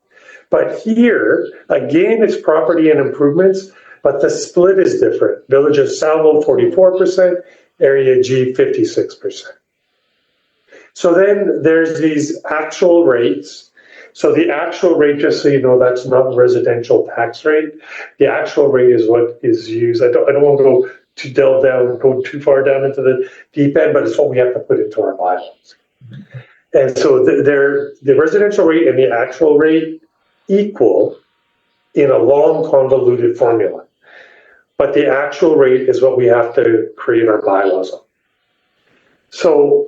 But here, again, it's property and improvements, but the split is different. Village of Salmo, 44%, Area G, 56%. So then there's these actual rates. So the actual rate, just so you know, that's not residential tax rate. The actual rate is what is used. I don't want to go too far down into the deep end, but it's what we have to put into our bylaws. And so the residential rate and the actual rate equal in a long convoluted formula. But the actual rate is what we have to create our bylaws on. So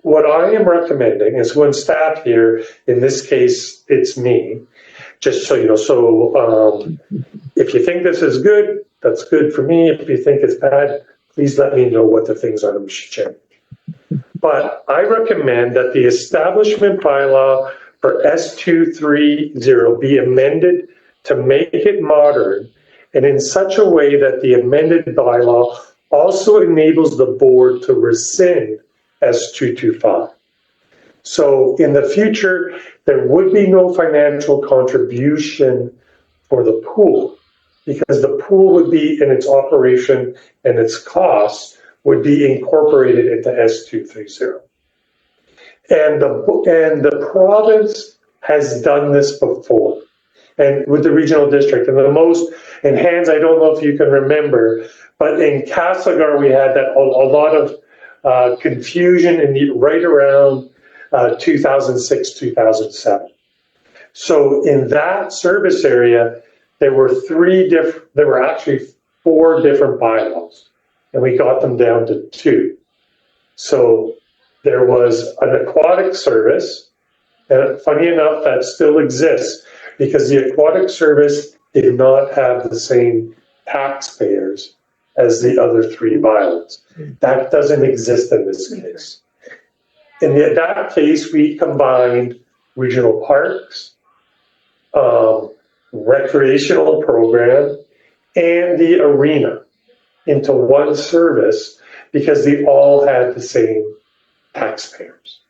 what I am recommending is when staff here, in this case, it's me, just so you know, so if you think this is good, that's good for me. If you think it's bad, please let me know what the things are that we should change. But I recommend that the establishment bylaw for S230 be amended to make it modern and in such a way that the amended bylaw also enables the board to rescind S225. So in the future, there would be no financial contribution for the pool because the pool would be in its operation and its costs would be incorporated into S230. And the province has done this before, and with the regional district. And in Hans, I don't know if you can remember, but in Castlegar, we had that a lot of confusion right around 2006, 2007. So in that service area, there were actually 4 different bylaws, and we got them down to 2. So there was an aquatic service, and funny enough, that still exists because the aquatic service did not have the same taxpayers as the other 3 bylaws. That doesn't exist in this case. In that case, we combined regional parks, recreational program, and the arena into one service because they all had the same taxpayers.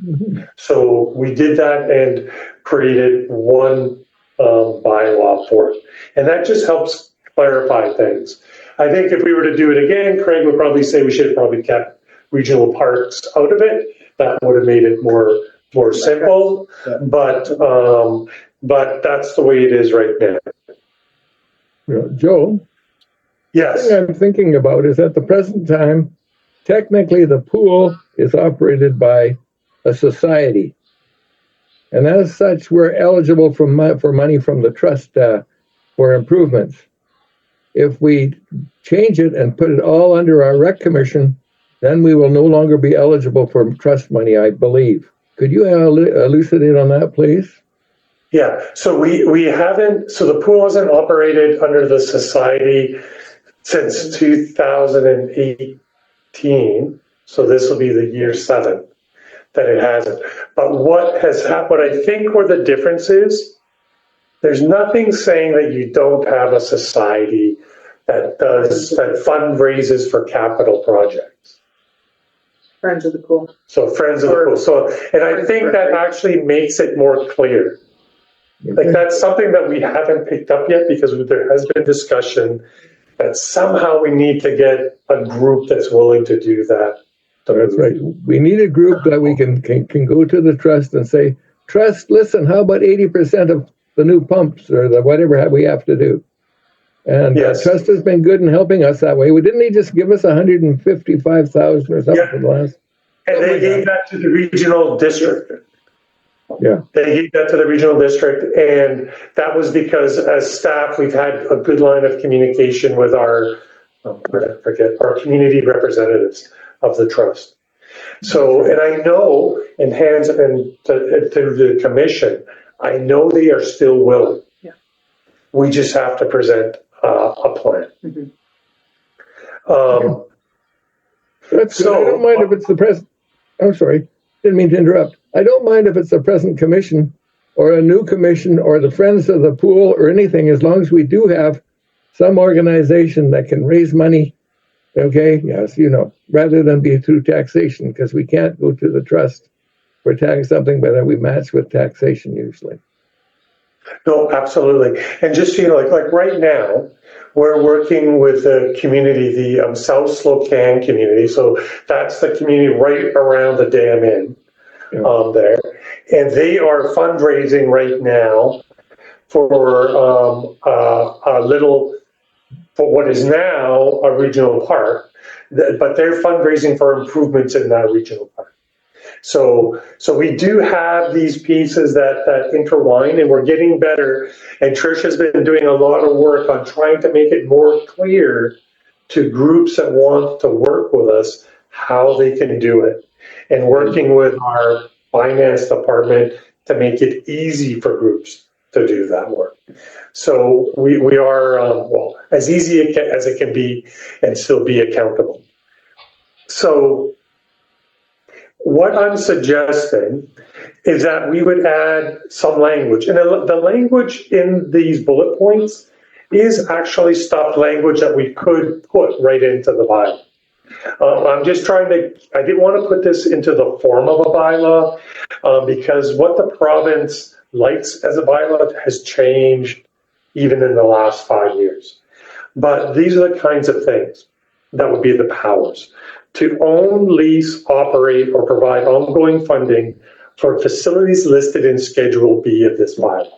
Mm-hmm. So we did that and created one bylaw for it. And that just helps clarify things. I think if we were to do it again, Craig would probably say we should have probably kept regional parks out of it. That would have made it more more simple, but that's the way it is right now. Joe, the Yes, thing I'm thinking about is at the present time, technically the pool is operated by a society. And as such, we're eligible for money from the trust for improvements. If we change it and put it all under our rec commission, then we will no longer be eligible for trust money, I believe. Could you elucidate on that, please? yeah. So we haven't, so the pool hasn't operated under the society since 2018. So this will be the year 7 that it hasn't. But what has happened, what I think where the difference is, there's nothing saying that you don't have a society that fundraises for capital projects. Friends of the pool. So Friends of the Pool. So, and I think that actually makes it more clear. Like that's something that we haven't picked up yet because there has been discussion that somehow we need to get a group that's willing to do that. That's right. We need a group that we can go to the trust and say, trust, listen, how about 80% of the new pumps or the whatever we have to do? And Yes. trust has been good in helping us that way. Didn't he just give us 155,000 or something for the last? And they gave that to the regional district. Yeah. They gave that to the regional district, and that was because as staff, we've had a good line of communication with our community representatives of the trust. So, and I know, and hands and through the commission, I know they are still willing. Yeah. We just have to present a plan. Mhm. That's good. I don't mind if it's the present. I'm sorry, didn't mean to interrupt. I don't mind if it's the present commission or a new commission or the Friends of the Pool or anything, as long as we do have some organization that can raise money. Okay, yes, rather than be through taxation, because we can't go to the trust for tax something, but then we match with taxation usually. No, absolutely. And just so you know, like right now, we're working with the community, the South Slocan community. So that's the community right around the Dam Inn there. And they are fundraising right now for for what is now a regional park, but they're fundraising for improvements in that regional park. So we do have these pieces that intertwine, and we're getting better. And Trish has been doing a lot of work on trying to make it more clear to groups that want to work with us how they can do it, and working with our finance department to make it easy for groups to do that work. So we are, as easy as it can be and still be accountable. So what I'm suggesting is that we would add some language. And the language in these bullet points is actually stuff language that we could put right into the bylaw. I'm just trying to, I didn't want to put this into the form of a bylaw because what the province likes as a bylaw has changed even in the last 5 years. But these are the kinds of things that would be the powers. To own, lease, operate, or provide ongoing funding for facilities listed in Schedule B of this bylaw.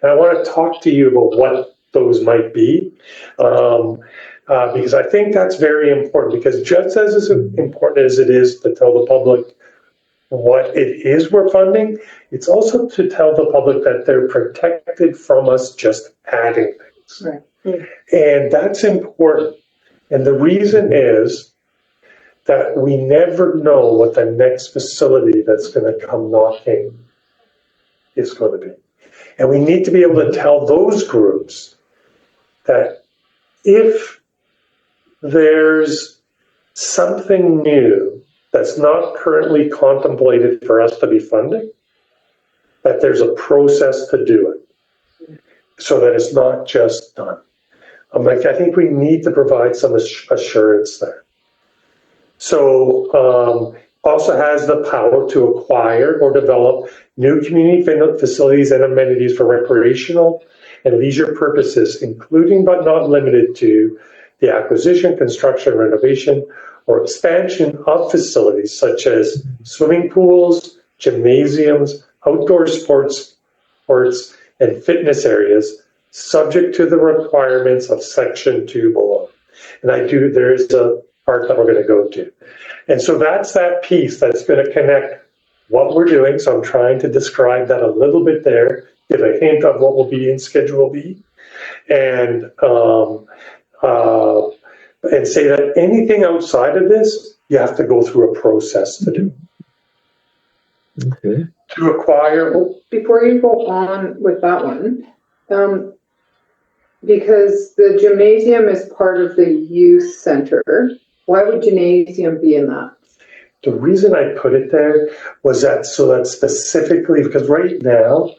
And I want to talk to you about what those might be, because I think that's very important, because just as important as it is to tell the public what it is we're funding, it's also to tell the public that they're protected from us just adding things. Right. And that's important. And the reason is that we never know what the next facility that's going to come knocking is going to be. And we need to be able to tell those groups that if there's something new that's not currently contemplated for us to be funding, that there's a process to do it so that it's not just done. I think we need to provide some assurance there. So also has the power to acquire or develop new community facilities and amenities for recreational and leisure purposes, including but not limited to the acquisition, construction, renovation, or expansion of facilities such as swimming pools, gymnasiums, outdoor sports, and fitness areas, subject to the requirements of section 2 below. And there is a part that we're going to go to. And so that's that piece that's going to connect what we're doing. So I'm trying to describe that a little bit there, give a hint of what will be in Schedule B, and say that anything outside of this, you have to go through a process to do. Okay. To acquire. Before you go on with that one, because the gymnasium is part of the youth center, why would gymnasium be in that? The reason I put it there was that specifically, because right now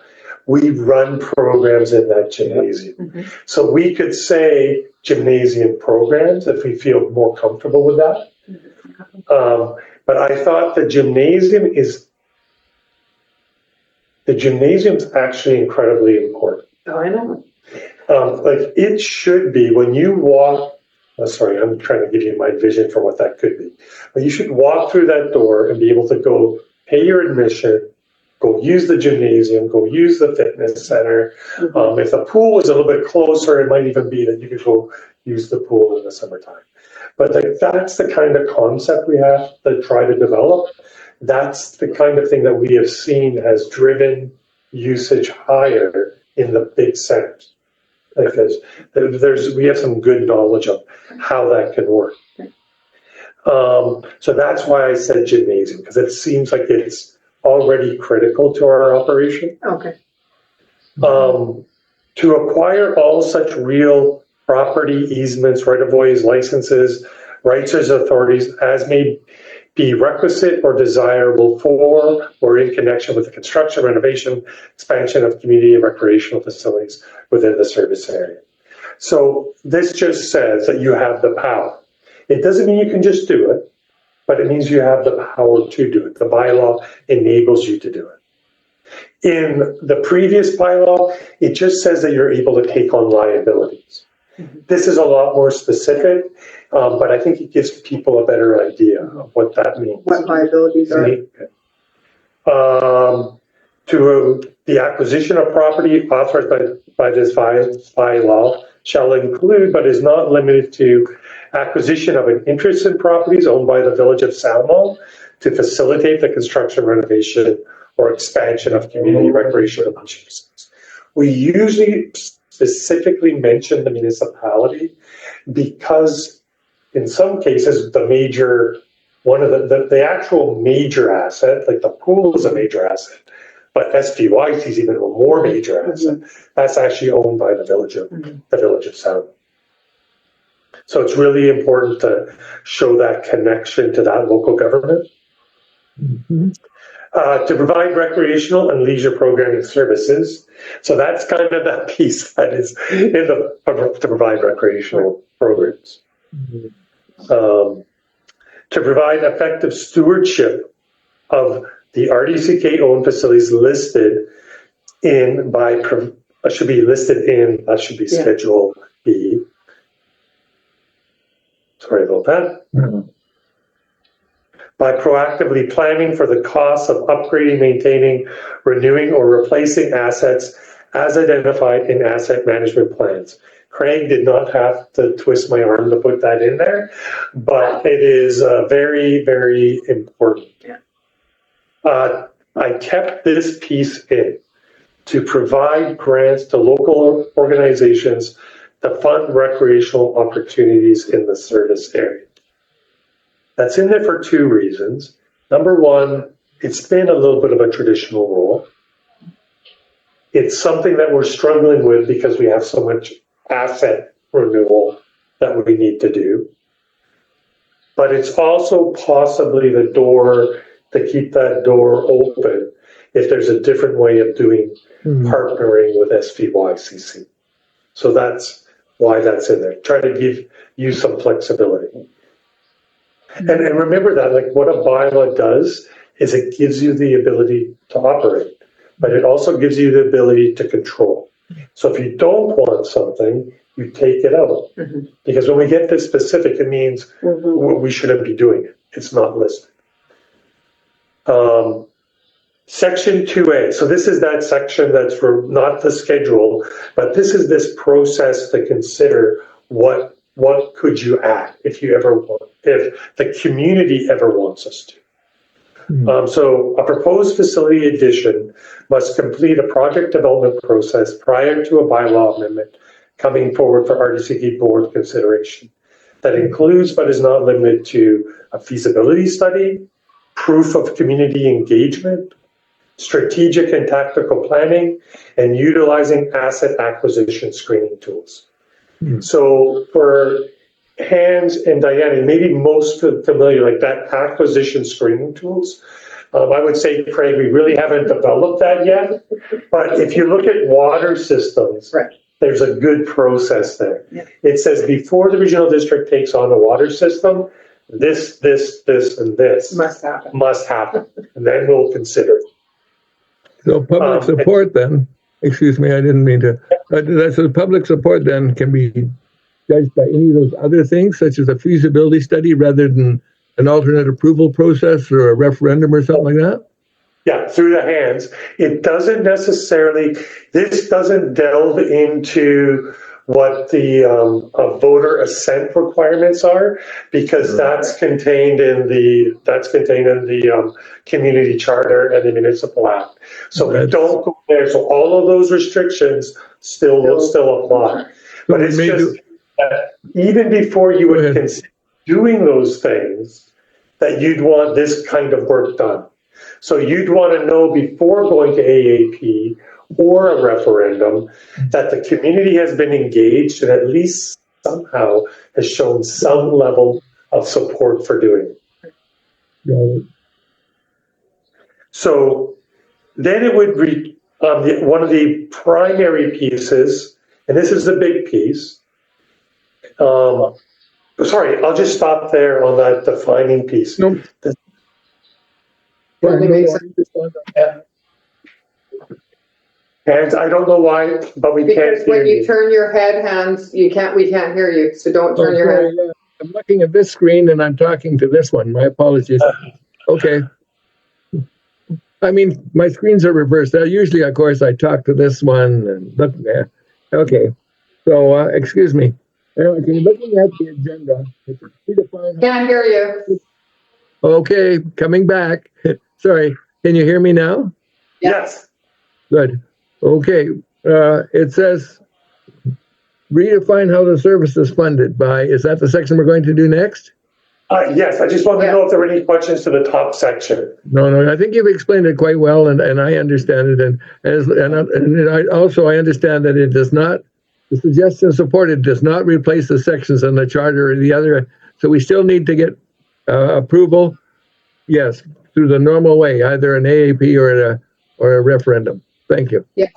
we run programs in that gymnasium. Mm-hmm. So we could say gymnasium programs if we feel more comfortable with that. But I thought the gymnasium's actually incredibly important. Oh, I know. Like it should be when you walk. Sorry, I'm trying to give you my vision for what that could be. But you should walk through that door and be able to go pay your admission, go use the gymnasium, go use the fitness center. If the pool was a little bit closer, it might even be that you could go use the pool in the summertime. But that's the kind of concept we have to try to develop. That's the kind of thing that we have seen has driven usage higher in the big centers. Because we have some good knowledge of how that can work. So that's why I said gymnasium, because it seems like it's already critical to our operation. Okay. To acquire all such real property easements, right-of-ways, licenses, rights as authorities as may be requisite or desirable for or in connection with the construction, renovation, expansion of community and recreational facilities within the service area. So this just says that you have the power. It doesn't mean you can just do it, but it means you have the power to do it. The bylaw enables you to do it. In the previous bylaw, it just says that you're able to take on liabilities. This is a lot more specific, but I think it gives people a better idea of what that means. What liabilities are? To the acquisition of property authorized by this bylaw shall include, but is not limited to, acquisition of an interest in properties owned by the Village of Salmo to facilitate the construction, renovation, or expansion of community recreational facilities. We usually specifically mention the municipality because in some cases the actual major asset, like the pool is a major asset, but SPYC is even a more major asset. That's actually owned by the Village of Sound. So it's really important to show that connection to that local government. To provide recreational and leisure programming services. So that's kind of that piece that is in to provide recreational programs. To provide effective stewardship of the RDCK owned facilities listed in Schedule B. Sorry about that. By proactively planning for the costs of upgrading, maintaining, renewing, or replacing assets as identified in asset management plans. Craig did not have to twist my arm to put that in there, but it is very, very important. I kept this piece in to provide grants to local organizations to fund recreational opportunities in the service area. That's in there for two reasons. Number one, it's been a little bit of a traditional role. It's something that we're struggling with because we have so much asset renewal that we need to do. But it's also possibly the door to keep that door open if there's a different way of doing partnering with SPYCC. So that's why that's in there. Try to give you some flexibility. And remember that, like, what a bylaw does is it gives you the ability to operate, but it also gives you the ability to control. So if you don't want something, you take it out. Because when we get this specific, it means we shouldn't be doing it. It's not listed. Section 2A, so this is that section that's for not the schedule, but this is this process to consider what could you add if you ever want, if the community ever wants us to. So a proposed facility addition must complete a project development process prior to a bylaw amendment coming forward for RDCD board consideration. That includes but is not limited to a feasibility study, proof of community engagement, strategic and tactical planning, and utilizing asset acquisition screening tools. So for Hans and Diane, maybe most familiar, like that acquisition screening tools, I would say, Craig, we really haven't developed that yet. But if you look at water systems, Right. there's a good process there. Yeah. It says before the regional district takes on a water system, this, and this Must happen. must happen, and then we'll consider it. So public support then, excuse me, I didn't mean to, so public support then can be judged by any of those other things, such as a feasibility study rather than an alternate approval process or a referendum or something like that? Yeah, through the hands. It doesn't necessarily, this doesn't delve into what the voter assent requirements are, because that's contained in the community charter and the municipal act. So we don't go there. So all of those restrictions still apply. But it's just even before you would consider doing those things, that you'd want this kind of work done. So you'd want to know before going to AAP or a referendum that the community has been engaged and at least somehow has shown some level of support for doing it. So then it would be one of the primary pieces, and this is the big piece. Sorry, I'll just stop there on that defining piece. Nope. And I don't know why, but we can't Because hear when you you. turn your head, Hans, we can't hear you, so don't turn your head. I'm looking at this screen and I'm talking to this one. My apologies. Okay. I mean, my screens are reversed. Usually, of course, I talk to this one and look there. Okay. So, excuse me. Looking at the agenda, Can't hear you. okay, coming back. Sorry, can you hear me now? Yes. Good. Okay, it says redefine how the service is funded by, is that the section we're going to do next? Yes, I just want to know if there were any questions to the top section. No, I think you've explained it quite well, and I understand it, and I also understand that it does not, the suggestion supported does not replace the sections in the charter or the other, so we still need to get approval, yes, through the normal way, either an AAP or a referendum. Thank you. Yeah.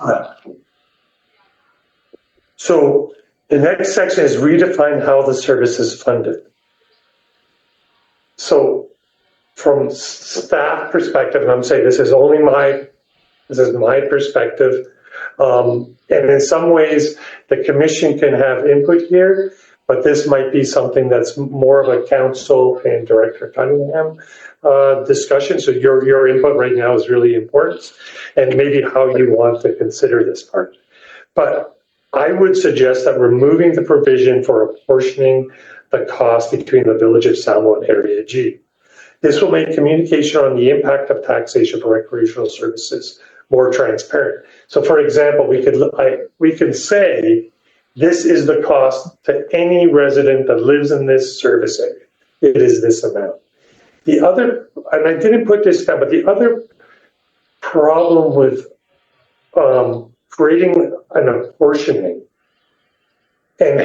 So the next section is redefine how the service is funded. So from staff perspective, and I'm saying this is my perspective, and in some ways the commission can have input here, but this might be something that's more of a council and Director Cunningham discussion. So your input right now is really important, and maybe how you want to consider this part. But I would suggest that removing the provision for apportioning the cost between the Village of Salmo and Area G. This will make communication on the impact of taxation for recreational services more transparent. So for example, we could say, this is the cost to any resident that lives in this service area. It is this amount. The other, and I didn't put this down, but the other problem with creating an apportioning, and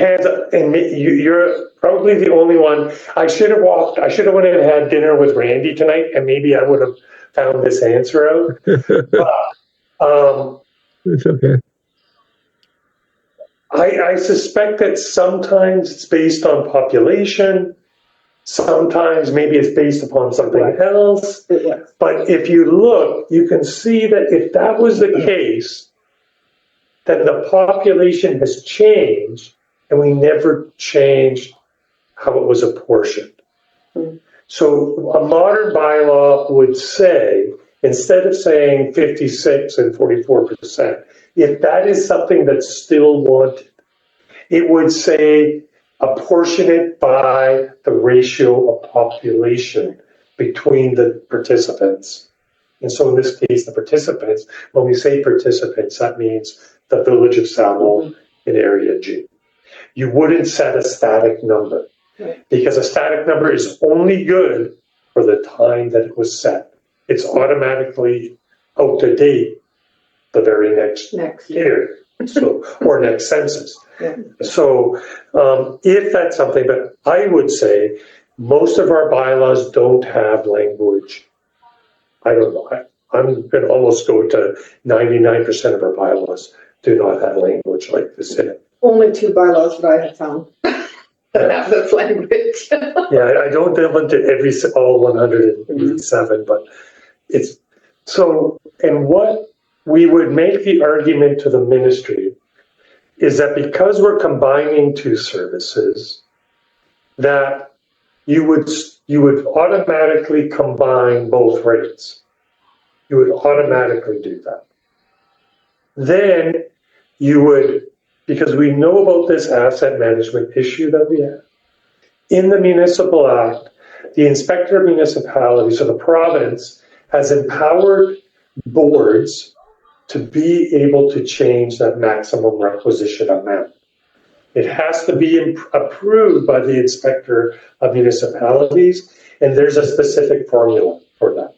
you're probably the only one. I should have went and had dinner with Randy tonight, and maybe I would have found this answer out. But, It's okay. I suspect that sometimes it's based on population, sometimes maybe it's based upon something else. But if you look, you can see that if that was the case, then the population has changed and we never changed how it was apportioned. So a modern bylaw would say, instead of saying 56 and 44%, if that is something that's still wanted, it would say apportion it by the ratio of population between the participants. And so in this case, the participants, when we say participants, that means the village of Salmo in Area G. You wouldn't set a static number because a static number is only good for the time that it was set. It's automatically out to date the very next year, so or next census. Yeah. So if that's something, but I would say most of our bylaws don't have language. I don't know. I'm going to almost go to 99% of our bylaws do not have language like this in it. Only 2 bylaws that I have found that have this language. Yeah, I don't delve into all 187, but it's so. And what we would make the argument to the ministry is that because we're combining 2 services, that you would automatically combine both rates. You would automatically do that. Then you would, because we know about this asset management issue that we have, in the Municipal Act, the Inspector of Municipalities, so the province, has empowered boards to be able to change that maximum requisition amount. It has to be approved by the Inspector of Municipalities, and there's a specific formula for that.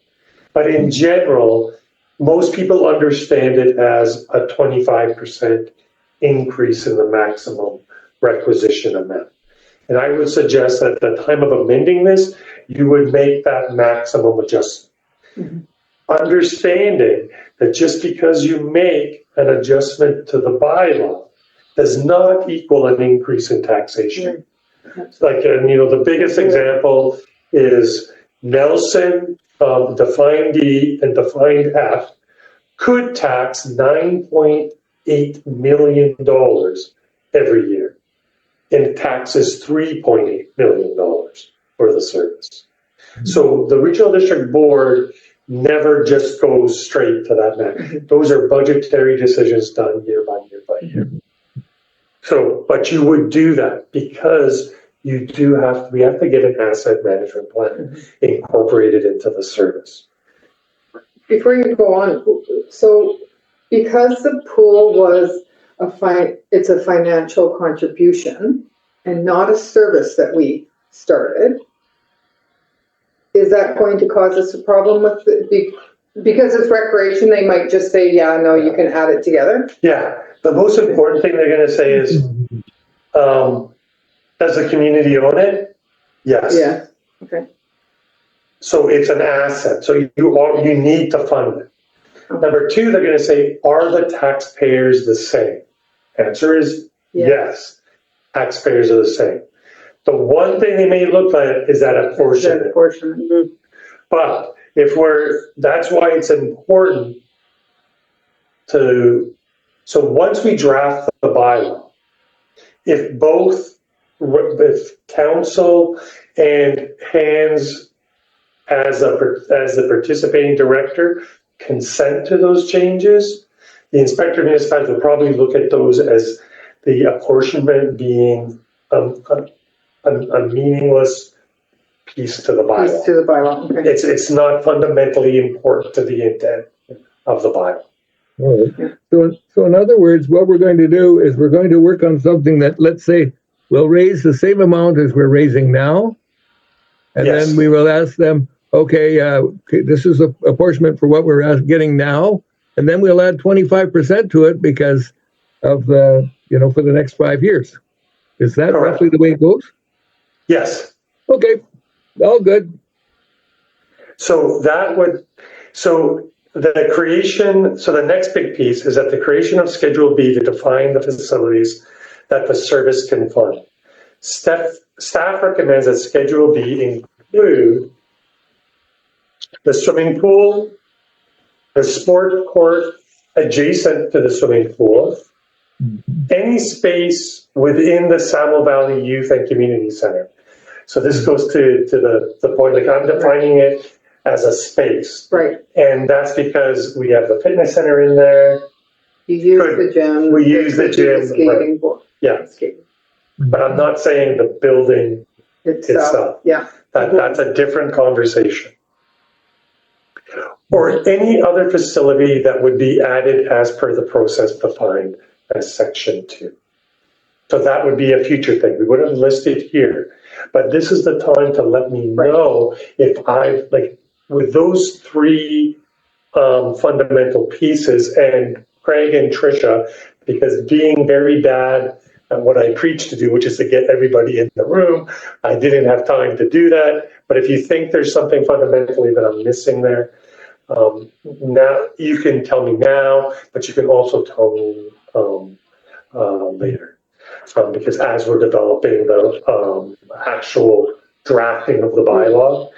But in general, most people understand it as a 25% increase in the maximum requisition amount. And I would suggest that at the time of amending this, you would make that maximum adjustment. Understanding that just because you make an adjustment to the bylaw does not equal an increase in taxation. Like, the biggest example is Nelson, defined D and defined F, could tax $9.8 million every year and taxes $3.8 million for the service. So the Regional District Board never just goes straight to that max. Those are budgetary decisions done year by year by year. So, but you would do that because we have to get an asset management plan incorporated into the service. Before you go on, so because the pool was it's a financial contribution and not a service that we started, is that going to cause us a problem with because it's recreation, they might just say, yeah, no, you can add it together? Yeah, the most important thing they're going to say is, does the community own it? Yes. Yeah, okay. So it's an asset, so you need to fund it. Number 2, they're going to say, are the taxpayers the same? Answer is yes. Taxpayers are the same. The one thing they may look at is that apportionment. But that's why it's important so once we draft the bylaw, if council and hands as the participating director consent to those changes, the Inspector of Municipalities will probably look at those as the apportionment being a meaningless piece to the bylaw. Okay. It's not fundamentally important to the intent of the bylaw. All right. So in other words, what we're going to do is we're going to work on something that, let's say, will raise the same amount as we're raising now. And then we will ask them, okay, this is a apportionment for what we're getting now. And then we'll add 25% to it because of for the next 5 years. Is that roughly the way it goes? Yes. Okay. All good. So the next big piece is that the creation of Schedule B to define the facilities that the service can fund. Staff recommends that Schedule B include the swimming pool, the sport court adjacent to the swimming pool, any space within the Salmo Valley Youth and Community Center. So this goes to the point, like I'm defining it as a space. Right, And that's because we have the fitness center in there, you use the gym. we use the gym, Skating board. yeah. Skating But I'm not saying the building itself. Yeah, That's a different conversation. Or any other facility that would be added as per the process defined as section 2. So that would be a future thing. We wouldn't list it here, but this is the time to let me know if with those 3 fundamental pieces, and Craig and Tricia, because being very bad at what I preach to do, which is to get everybody in the room, I didn't have time to do that. But if you think there's something fundamentally that I'm missing there, now you can tell me now, but you can also tell me later. Because as we're developing the actual drafting of the bylaw,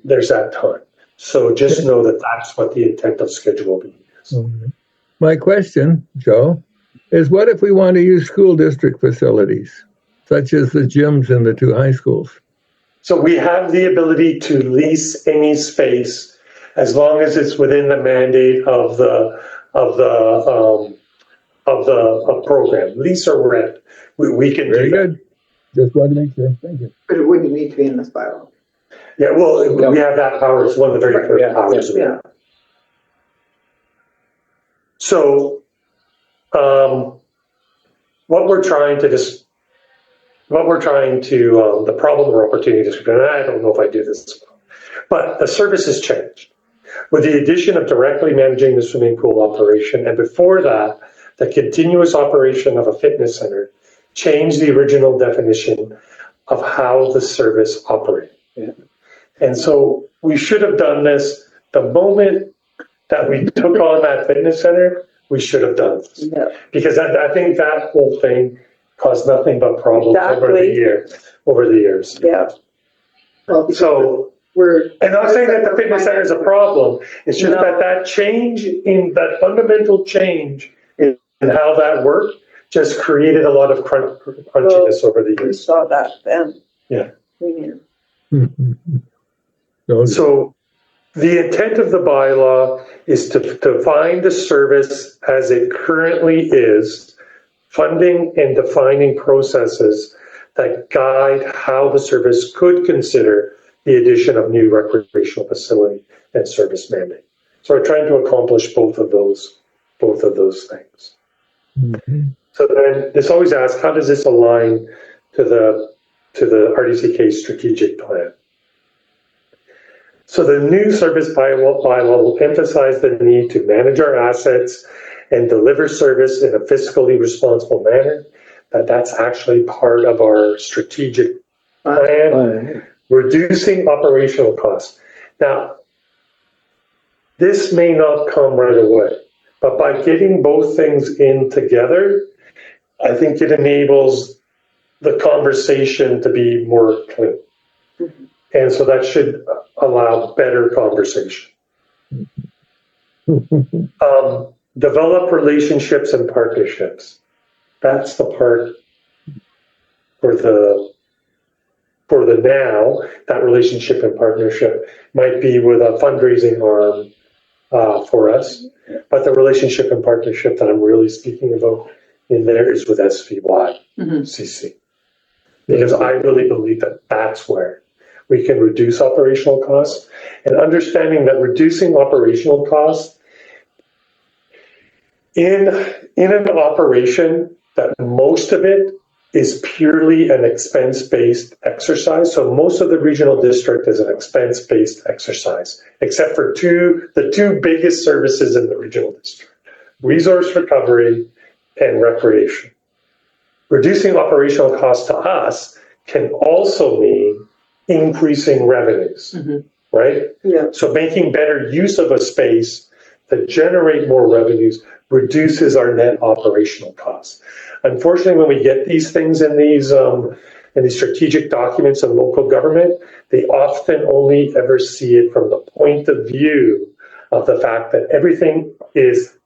there's that time. So just know that that's what the intent of Schedule B is. My question, Joe, is what if we want to use school district facilities, such as the gyms in the 2 high schools? So we have the ability to lease any space as long as it's within the mandate of the program, lease or rent. We can Very do that. good. Just wanted to make sure. Thank you. but it wouldn't need to be in this bylaw. Yeah, well, we have that power. It's one of the very first powers. Yeah. So, what we're trying to, the problem or opportunity description, and I don't know if I do this well, but the service has changed. With the addition of directly managing the swimming pool operation, and before that, the continuous operation of a fitness center changed the original definition of how the service operated. Yeah. And so we should have done this the moment that we took on that fitness center, we should have done this. Yeah. Because I think that whole thing caused nothing but problems over the years. Yeah. Well, because So, and I'm not saying that the fitness center is a problem, it's just that change in, that fundamental change in how that worked just created a lot of crunchiness over the We years. saw that then. Yeah. We knew. So the intent of the bylaw is to define the service as it currently is, funding and defining processes that guide how the service could consider the addition of new recreational facility and service mandate. So we're trying to accomplish both of those things. Mm-hmm. So then this always asks, how does this align to the RDCK strategic plan? So the new service bylaw will emphasize the need to manage our assets and deliver service in a fiscally responsible manner. That's actually part of our strategic plan. Reducing operational costs. Now, this may not come right away, but by getting both things in together, I think it enables the conversation to be more clear. Mm-hmm. And so that should allow better conversation. Develop relationships and partnerships. That's the part for the now. That relationship and partnership might be with a fundraising arm for us, but the relationship and partnership that I'm really speaking about in there is with SVY CC, because I really believe that that's where we can reduce operational costs, and understanding that reducing operational costs in an operation that most of it is purely an expense-based exercise. So most of the regional district is an expense-based exercise, except for the two biggest services in the regional district: resource recovery and recreation. Reducing operational costs to us can also mean increasing revenues, right? Yeah. So making better use of a space that generate more revenues reduces our net operational costs. Unfortunately, when we get these things in these strategic documents in local government, they often only ever see it from the point of view of the fact that everything is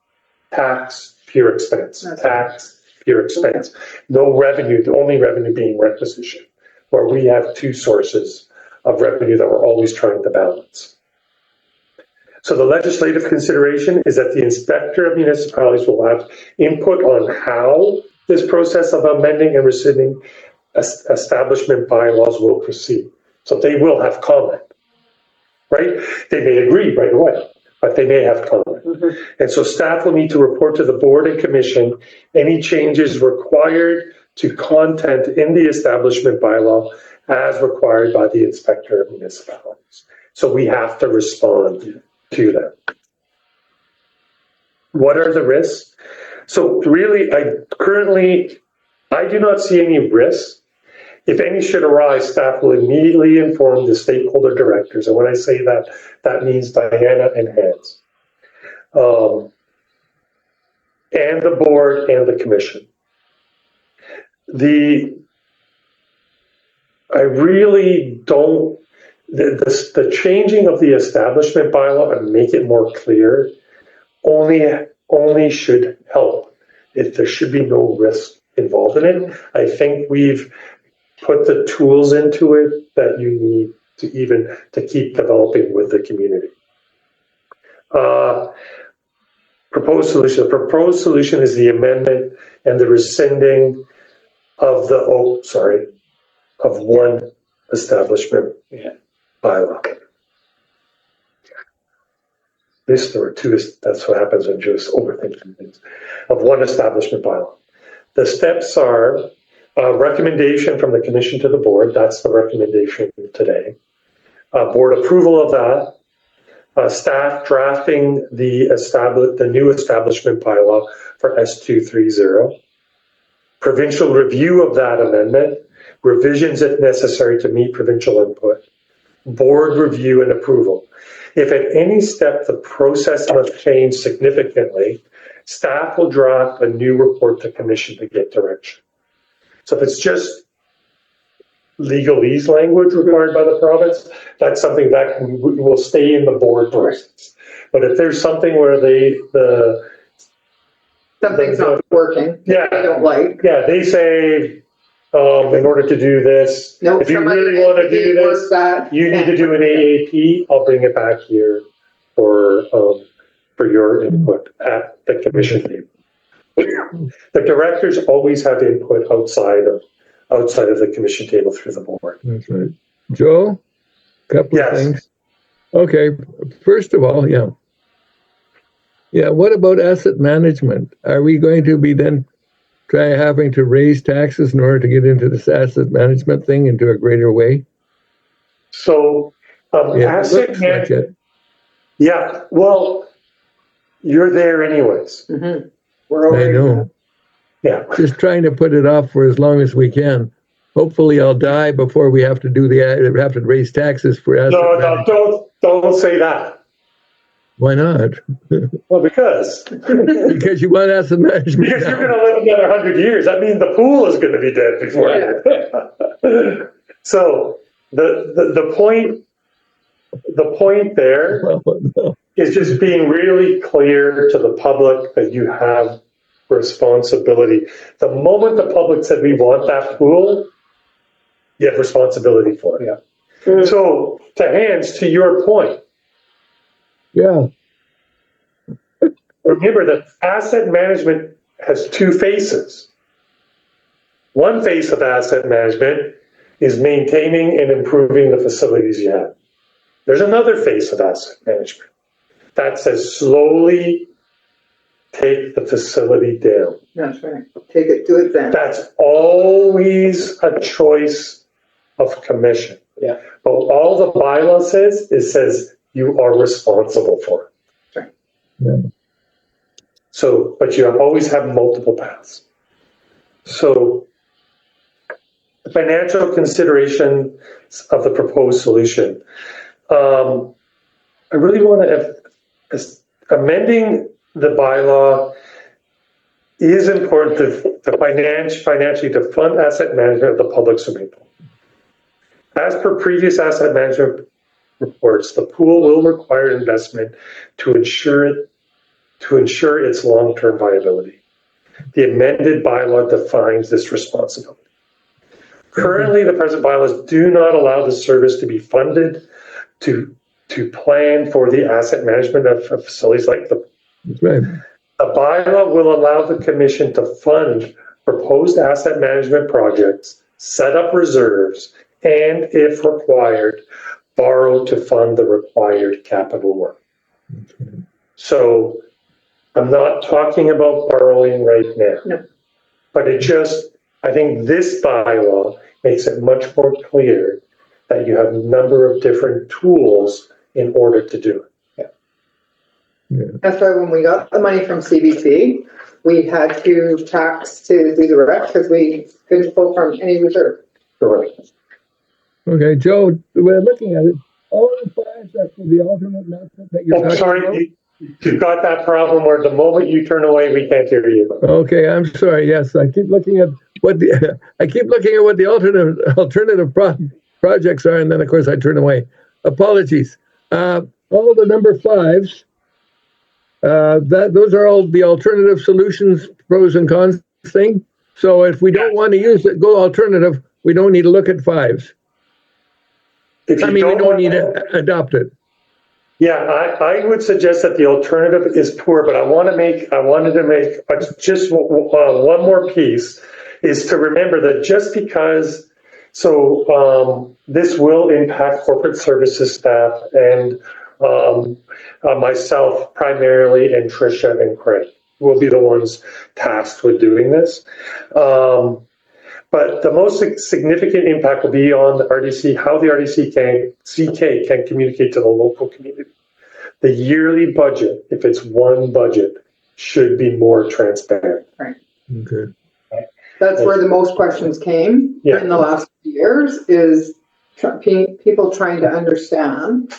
tax, pure expense, tax, pure expense. No revenue, the only revenue being requisition, where we have two sources of revenue that we're always trying to balance. So the legislative consideration is that the inspector of municipalities will have input on how this process of amending and rescinding establishment bylaws will proceed. So they will have comment, right? They may agree right away, but they may have comment. And so staff will need to report to the board and commission any changes required to content in the establishment bylaw as required by the inspector of municipalities. So we have to respond to them. What are the risks? So really, I do not see any risks. If any should arise, staff will immediately inform the stakeholder directors. And when I say that, that means Diana and Hans, and the board and the commission. I really don't, the changing of the establishment bylaw and make it more clear only should help. If there should be no risk involved in it. I think we've put the tools into it that you need to keep developing with the community. Proposed solution. The proposed solution is the amendment and the rescinding of of one establishment bylaw. There were two, that's what happens when you're just overthinking things, of one establishment bylaw. The steps are recommendation from the commission to the board, that's the recommendation today. Board approval of that, staff drafting the new establishment bylaw for S230, provincial review of that amendment, revisions if necessary to meet provincial input, board review and approval. If at any step the process must change significantly, staff will draft a new report to commission to get direction. So if it's just legalese language required by the province, that's something that will stay in the board process. But if there's something where something's not working, yeah, they don't like. Yeah, they say, in order to do this, Nope, if you really want to do this, you need to do an AAP. I'll bring it back here for your input at the commission table. The directors always have input outside of the commission table through the board. That's right. Joe, couple of things. Okay, first of all, what about asset management? Are we going to be then having to raise taxes in order to get into this asset management thing into a greater way? So, asset management. Yeah, well, you're there anyways. Mm-hmm. We're I know. Yeah. Just trying to put it off for as long as we can. Hopefully I'll die before we have to have to raise taxes for asset management. No, don't say that. Why not? Well, because you want asset management. Because you're going to live another 100 years. That means the pool is going to be dead before. Yeah. So the point there is just being really clear to the public that you have responsibility. The moment the public said we want that pool, you have responsibility for it. Yeah. Mm-hmm. So to your point. Yeah. Remember that asset management has two faces. One face of asset management is maintaining and improving the facilities you have. There's another face of asset management that says slowly take the facility down. That's right. Take it to it then. That's always a choice of commission. Yeah. But all the bylaw says, it says you are responsible for it. Right. Yeah. So, but you always have multiple paths. So, the financial consideration of the proposed solution. I really want to, amending the bylaw is important to financially to fund asset management of the public swimming pool. As per previous asset management reports, the pool will require investment to ensure its long-term viability. The amended bylaw defines this responsibility. Currently, the present bylaws do not allow the service to be funded to to plan for the asset management of facilities like the That's right. The bylaw will allow the commission to fund proposed asset management projects, set up reserves, and if required, borrow to fund the required capital work. So I'm not talking about borrowing right now. No. But I think this bylaw makes it much more clear that you have a number of different tools in order to do it. That's why when we got the money from CBC, we had to tax to do the rec because we couldn't pull from any reserve. Correct. Okay, Joe, we're looking at it. All the fives are for the alternate method that you're I'm talking about? sorry, you've got that problem where the moment you turn away, we can't hear you. Okay, I'm sorry. Yes, I keep looking at what the alternative projects are, and then of course I turn away. Apologies. All the number fives. Those are all the alternative solutions, pros and cons thing. So if we don't want to use it, go alternative. We don't need to look at fives. We don't need to adopt it. Yeah, I would suggest that the alternative is poor, but I wanted to make just one more piece is to remember that just because, this will impact corporate services staff and myself primarily, and Tricia and Craig will be the ones tasked with doing this. But the most significant impact will be on the RDC, how the CK can communicate to the local community. The yearly budget, if it's one budget, should be more transparent. Right. Okay. That's where the most questions came in the last few years is people trying to understand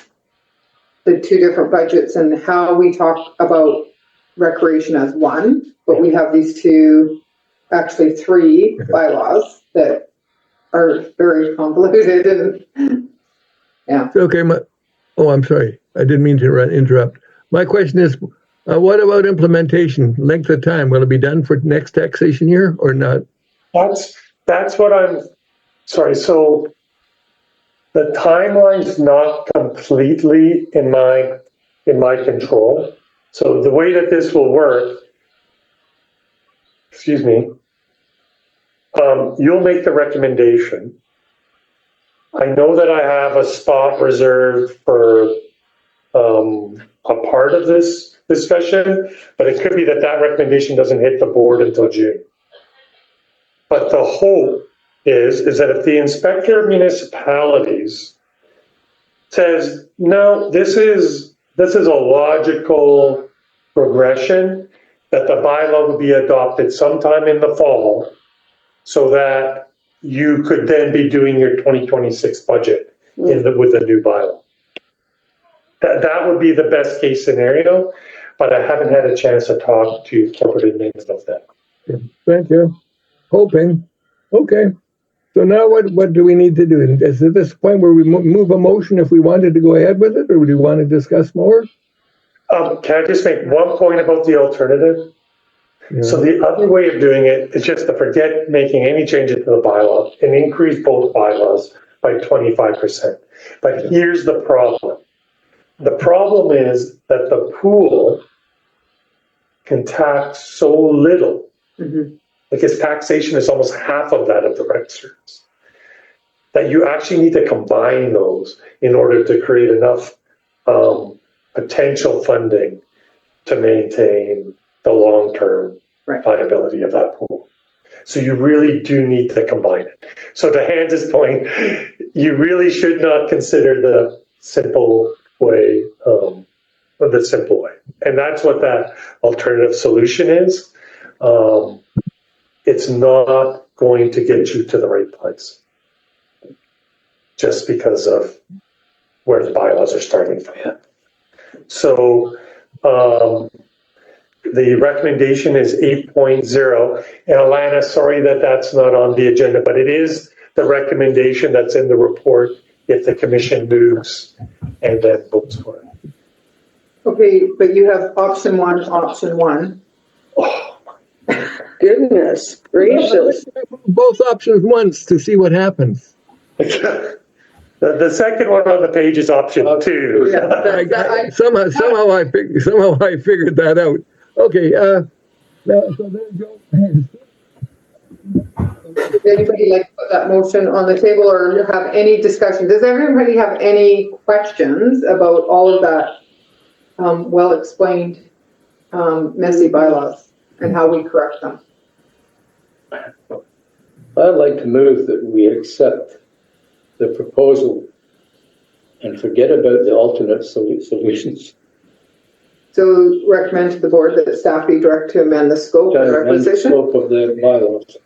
the two different budgets and how we talk about recreation as one, but we have these two, actually three bylaws that are very convoluted and Okay. I'm sorry. I didn't mean to interrupt. My question is, what about implementation? Length of time? Will it be done for next taxation year or not? That's what I'm sorry. So the timeline's not completely in my control. So the way that this will work, you'll make the recommendation. I know that I have a spot reserved for a part of this discussion, but it could be that recommendation doesn't hit the board until June. But the hope is that if the inspector of municipalities says, no, this is a logical progression, that the bylaw would be adopted sometime in the fall so that you could then be doing your 2026 budget with the new bylaw. That would be the best case scenario, but I haven't had a chance to talk to corporate admins about that. Thank you. Hoping. Okay. So now what do we need to do? Is it this point where we move a motion if we wanted to go ahead with it, or do you want to discuss more? Can I just make one point about the alternative? Yeah. So the other way of doing it is just to forget making any changes to the bylaw and increase both bylaws by 25%. But here's the problem. The problem is that the pool can tax so little, because taxation is almost half of that of the rec service, that you actually need to combine those in order to create enough potential funding to maintain the long-term viability of that pool. So you really do need to combine it. So to Hans' point, you really should not consider the simple way, and that's what that alternative solution is. It's not going to get you to the right place just because of where the bylaws are starting from. So the recommendation is 8.0, and Alana, sorry that's not on the agenda, but it is the recommendation that's in the report if the commission moves and then votes for it. Okay, but you have option one. Oh, Goodness gracious. Both options once to see what happens. The second one on the page is option 2. Somehow I figured that out. Okay, now, so there you go. Would anybody like to put that motion on the table or have any discussion? Does everybody have any questions about all of that well-explained messy bylaws and how we correct them? I'd like to move that we accept the proposal and forget about the alternate solutions. So recommend to the board that staff be direct to amend the scope and requisition. Scope of the bylaws.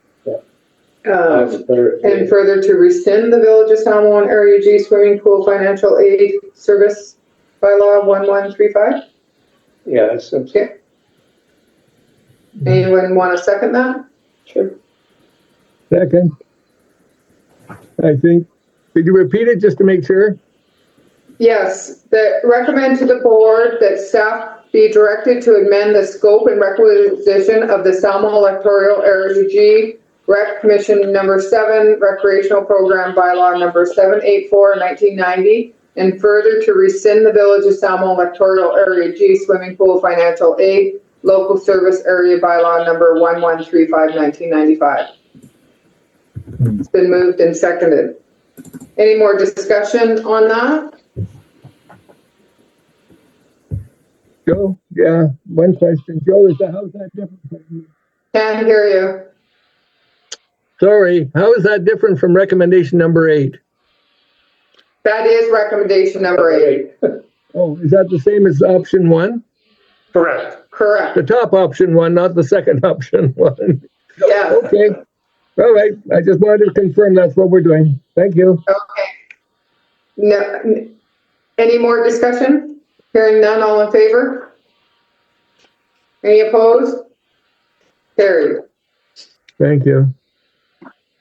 And further to rescind the Village of Salmo and Area G Swimming Pool Financial Aid Service Bylaw 1135. Yeah, it seems. Okay. Anyone want to second that? Sure. Second. I think, could you repeat it just to make sure? Yes, that recommend to the board that staff be directed to amend the scope and requisition of the Salmo Electoral Area G Rec Commission number 7 Recreational Program Bylaw number 784 1990, and further to rescind the Village of Salmo Electoral Area G Swimming Pool Financial Aid Local Service Area Bylaw number 1135 1995. It's been moved and seconded. Any more discussion on that? Joe, yeah, one question. Joe, how's that different from, Can't hear you. sorry, how is that different from recommendation number 8? That is recommendation number 8. Oh, is that the same as option 1? Correct. Correct. The top option 1, not the second option 1. Yeah. Okay. All right. I just wanted to confirm that's what we're doing. Thank you. Okay. No, any more discussion? Hearing none, all in favor? Any opposed? Carried. Thank you.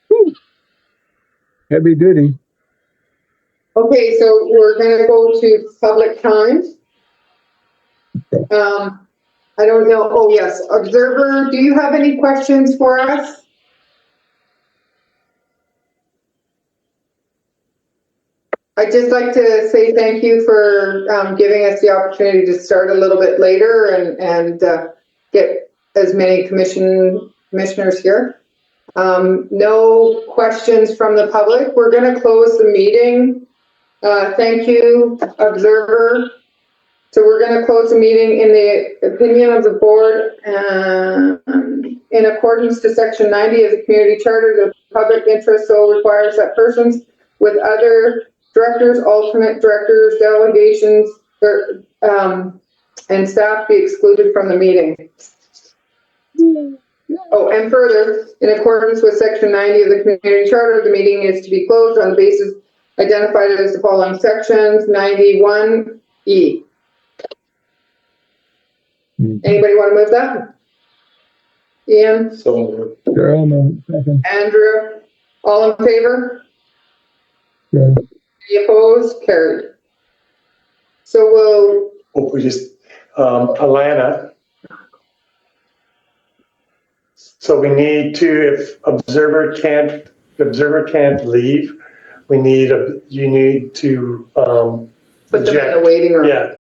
Whew. Heavy duty. Okay, so we're gonna go to public time. I don't know, oh yes, Observer, do you have any questions for us? I'd just like to say thank you for giving us the opportunity to start a little bit later and get as many commissioners here. No questions from the public. We're going to close the meeting. Thank you, Observer. So we're going to close the meeting in the opinion of the board in accordance to section 90 of the community charter. The public interest so requires that persons with other directors, alternate directors, delegations, and staff be excluded from the meeting. Oh, and further, in accordance with section 90 of the community charter, the meeting is to be closed on the basis identified as the following sections. 91E. Anybody want to move that? Ian? So Andrew? All in favor? Yeah. Any opposed? Carried. So we'll... We just, Alana. So we need to, if observer can't leave, you need to, put them in the waiting room. Yeah,